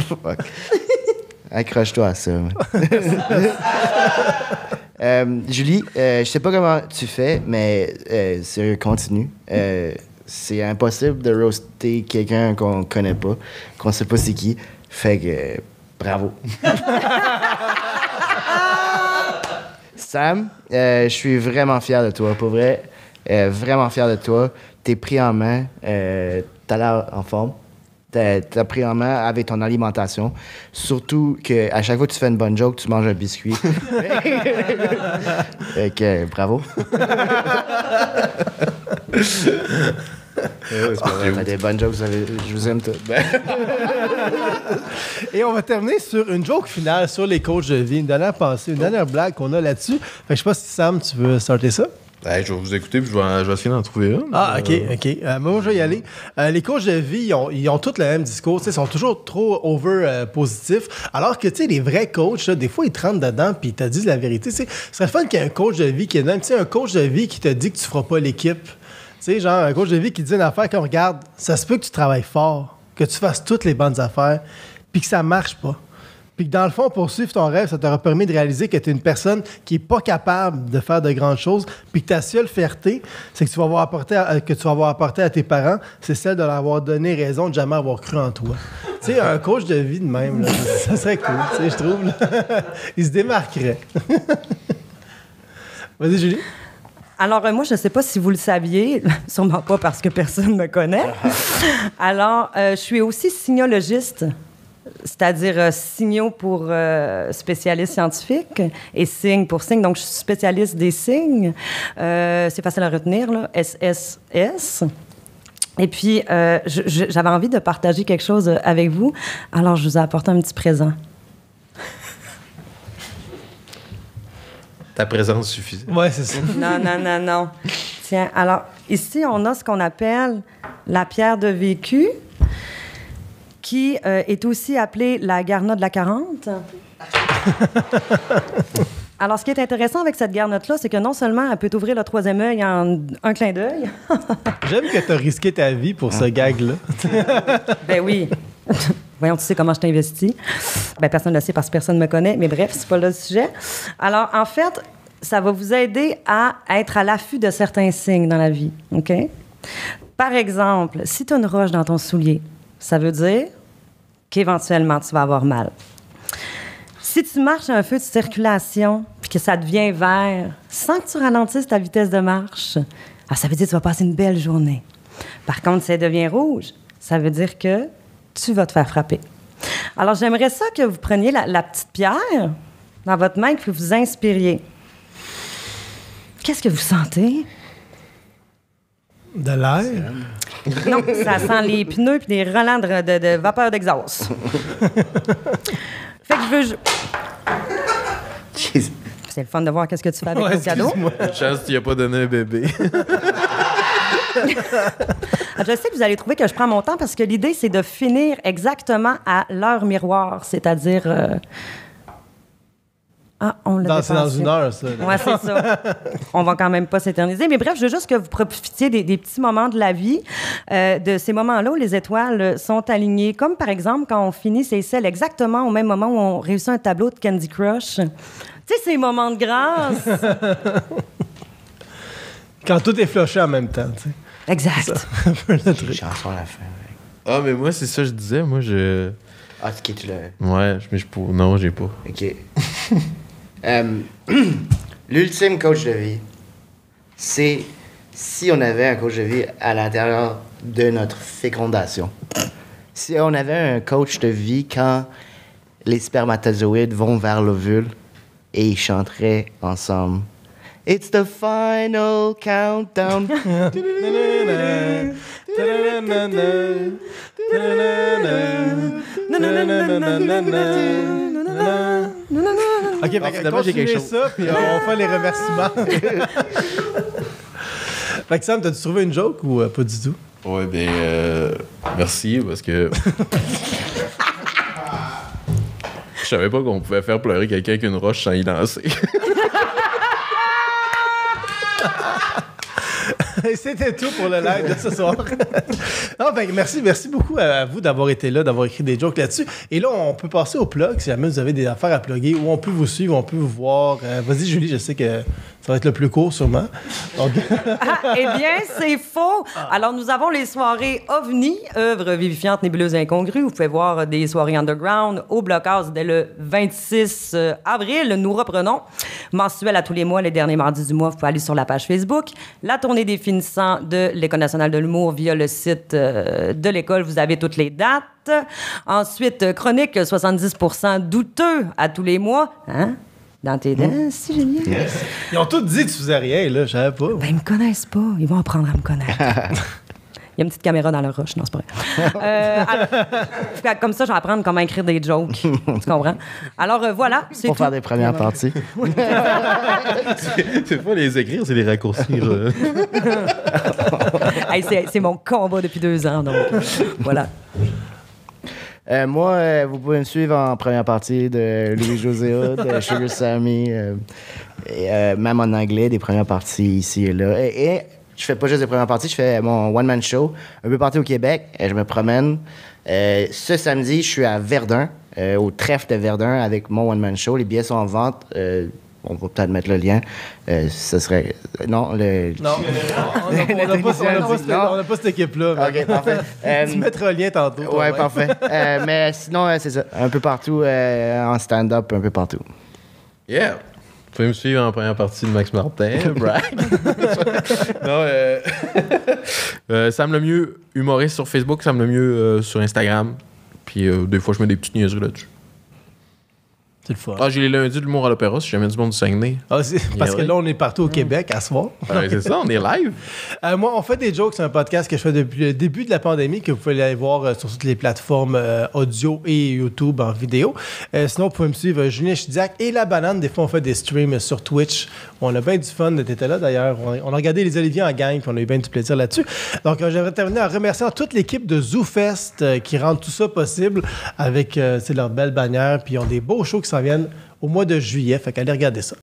Fuck. Accroche-toi à ça. Julie, je sais pas comment tu fais, mais sérieux, continue. C'est impossible de roaster quelqu'un qu'on connaît pas, qu'on sait pas c'est qui. Fait que, bravo. Sam, je suis vraiment fier de toi, pour vrai. Vraiment fier de toi. T'es pris en main. T'as l'air en forme. T'as pris en main avec ton alimentation. Surtout qu'à chaque fois que tu fais une bonne joke, tu manges un biscuit. Fait que, bravo. T'as des bonnes jokes, je vous aime tous. Et on va terminer sur une joke finale sur les coachs de vie, une dernière pensée, une dernière blague qu'on a là-dessus. Je sais pas si Sam, tu veux starter ça? Je vais vous écouter puis je vais essayer d'en trouver une. Ah, OK. Moi, je vais y aller. Les coachs de vie, ils ont tous le même discours. Ils sont toujours trop over-positifs. Alors que, les vrais coachs, là, des fois, ils te rentrent dedans puis ils te disent la vérité. Ce serait fun qu'il y ait un coach de vie qui est même, un coach de vie qui te dit que tu feras pas l'équipe. Genre, un coach de vie qui dit une affaire qu'on regarde, ça se peut que tu travailles fort, que tu fasses toutes les bonnes affaires, puis que ça marche pas. Puis que dans le fond, poursuivre ton rêve, ça t'aura permis de réaliser que tu es une personne qui n'est pas capable de faire de grandes choses, puis que ta seule fierté, c'est que tu vas avoir apporté à tes parents, c'est celle de leur avoir donné raison de jamais avoir cru en toi. Un coach de vie de même, là, ça serait cool, je trouve. Là. Il se démarquerait. Vas-y, Julie. Alors, moi, je ne sais pas si vous le saviez, sûrement pas parce que personne ne me connaît. Alors, je suis aussi signologiste, c'est-à-dire signaux pour spécialiste scientifique et signes pour signes. Donc, je suis spécialiste des signes. C'est facile à retenir, là. SSS. Et puis, j'avais envie de partager quelque chose avec vous. Alors, je vous ai apporté un petit présent. Ta présence suffisait. Ouais, c'est ça. Non. Tiens, alors, ici, on a ce qu'on appelle la pierre de vécu, qui est aussi appelée la garnotte de la 40. Alors, ce qui est intéressant avec cette garnotte-là, c'est que non seulement elle peut t'ouvrir le troisième œil en un clin d'œil. J'aime que tu as risqué ta vie pour ce gag-là. Ben oui. Voyons, tu sais comment je t'investis. Personne ne le sait parce que personne ne me connaît, mais bref, c'est pas là le sujet. Alors, en fait, ça va vous aider à être à l'affût de certains signes dans la vie, OK? Par exemple, si tu as une roche dans ton soulier, ça veut dire qu'éventuellement, tu vas avoir mal. Si tu marches à un feu de circulation puis que ça devient vert sans que tu ralentisses ta vitesse de marche, ça veut dire que tu vas passer une belle journée. Par contre, si ça devient rouge, ça veut dire que tu vas te faire frapper. Alors, j'aimerais ça que vous preniez la petite pierre dans votre main et que vous inspiriez. Qu'est-ce que vous sentez? De l'air? Non, ça sent les pneus puis des relents de vapeur d'exhaust. Fait que je veux... C'est le fun de voir qu'est-ce que tu fais avec ton cadeau. Chance qu'il n'a pas donné un bébé. Je sais que vous allez trouver que je prends mon temps parce que l'idée, c'est de finir exactement à l'heure miroir, c'est-à-dire... on l'a dépassé. C'est dans une heure, ça. Oui, c'est ça. On va quand même pas s'éterniser. Mais bref, je veux juste que vous profitiez des petits moments de la vie, de ces moments-là où les étoiles sont alignées. Comme, par exemple, quand on finit ses selles exactement au même moment où on réussit un tableau de Candy Crush. Tu sais, ces moments de grâce. Quand tout est flushé en même temps, tu sais. Exact. Chanson à la fin. Ah, mais moi, c'est ça que je disais. Moi, je... Ah, c'est qui tu l'as... Ouais, mais non, j'ai pas. OK. L'ultime coach de vie, c'est si on avait un coach de vie à l'intérieur de notre fécondation. Si on avait un coach de vie quand les spermatozoïdes vont vers l'ovule et ils chanteraient ensemble. It's the final countdown. Ok, j'ai quelque chose. Ça, puis on fait les remerciements. Fait que Sam, t'as-tu trouvé une joke ou pas du tout? Ouais, merci, parce que... Je savais pas qu'on pouvait faire pleurer quelqu'un avec une roche sans y lancer. Et c'était tout pour le live de ce soir. Non, merci beaucoup à vous d'avoir été là, d'avoir écrit des jokes là-dessus. Et là, on peut passer au plug, si jamais vous avez des affaires à plugger, où on peut vous suivre, on peut vous voir. Vas-y, Julie, je sais que ça va être le plus court, sûrement. Donc... Eh bien, c'est faux. Alors, nous avons les soirées OVNI, œuvres vivifiantes, nébuleuses et incongrues. Vous pouvez voir des soirées underground au Blockhouse dès le 26 avril. Nous reprenons. Mensuel à tous les mois, les derniers mardis du mois. Vous pouvez aller sur la page Facebook. La tournée des finissants de l'École nationale de l'humour via le site de l'école. Vous avez toutes les dates. Ensuite, chronique 70% douteux à tous les mois. Hein? Dans tes dents, c'est génial. Yes. Ils ont tous dit que tu faisais rien, là, je savais pas. Ben, ils me connaissent pas. Ils vont apprendre à me connaître. Il y a une petite caméra dans la roche. Non, c'est pas vrai. Comme ça, je vais apprendre comment écrire des jokes. Tu comprends? Alors, voilà, c'est pour tout. Faire des premières parties. c'est pas les écrire, c'est les raccourcir. Hey, c'est mon combat depuis 2 ans, donc voilà. Moi, vous pouvez me suivre en première partie de Louis-José Hood, de Sugar Sammy, et même en anglais, des premières parties ici et là. Et je fais pas juste des premières parties, je fais mon one-man show un peu partout au Québec. Je me promène. Ce samedi, je suis à Verdun, au trèfle de Verdun, avec mon one-man show. Les billets sont en vente. On va peut-être mettre le lien. Ce serait... Non, le... Non, on n'a pas cette équipe-là. OK, parfait. Tu mettras le lien tantôt. Ouais, parfait. Mais sinon, c'est ça. Un peu partout, en stand-up, un peu partout. Yeah! Vous pouvez me suivre en première partie de Max Martin. Non, Sam Lemieux, humoriste sur Facebook, Sam Lemieux sur Instagram. Puis des fois, je mets des petites niaiseries là-dessus. C'est le fun. J'ai les lundis de l'humour à l'opéra, si jamais du monde du Saguenay. Parce que là, on est partout au Québec à ce soir. C'est ça, on est live. Moi, on fait des jokes, c'est un podcast que je fais depuis le début de la pandémie, que vous pouvez aller voir sur toutes les plateformes audio et YouTube en vidéo. Sinon, vous pouvez me suivre Julien Chidiac et La Banane. Des fois, on fait des streams sur Twitch. On a bien du fun. T'étais là, d'ailleurs. On a regardé les Oliviers en gang, puis on a eu bien du plaisir là-dessus. Donc, j'aimerais terminer en remerciant toute l'équipe de ZooFest qui rend tout ça possible avec leur belle bannière. Puis, ils ont des beaux shows qui s'en viennent au mois de juillet. Fait qu'allez regarder ça.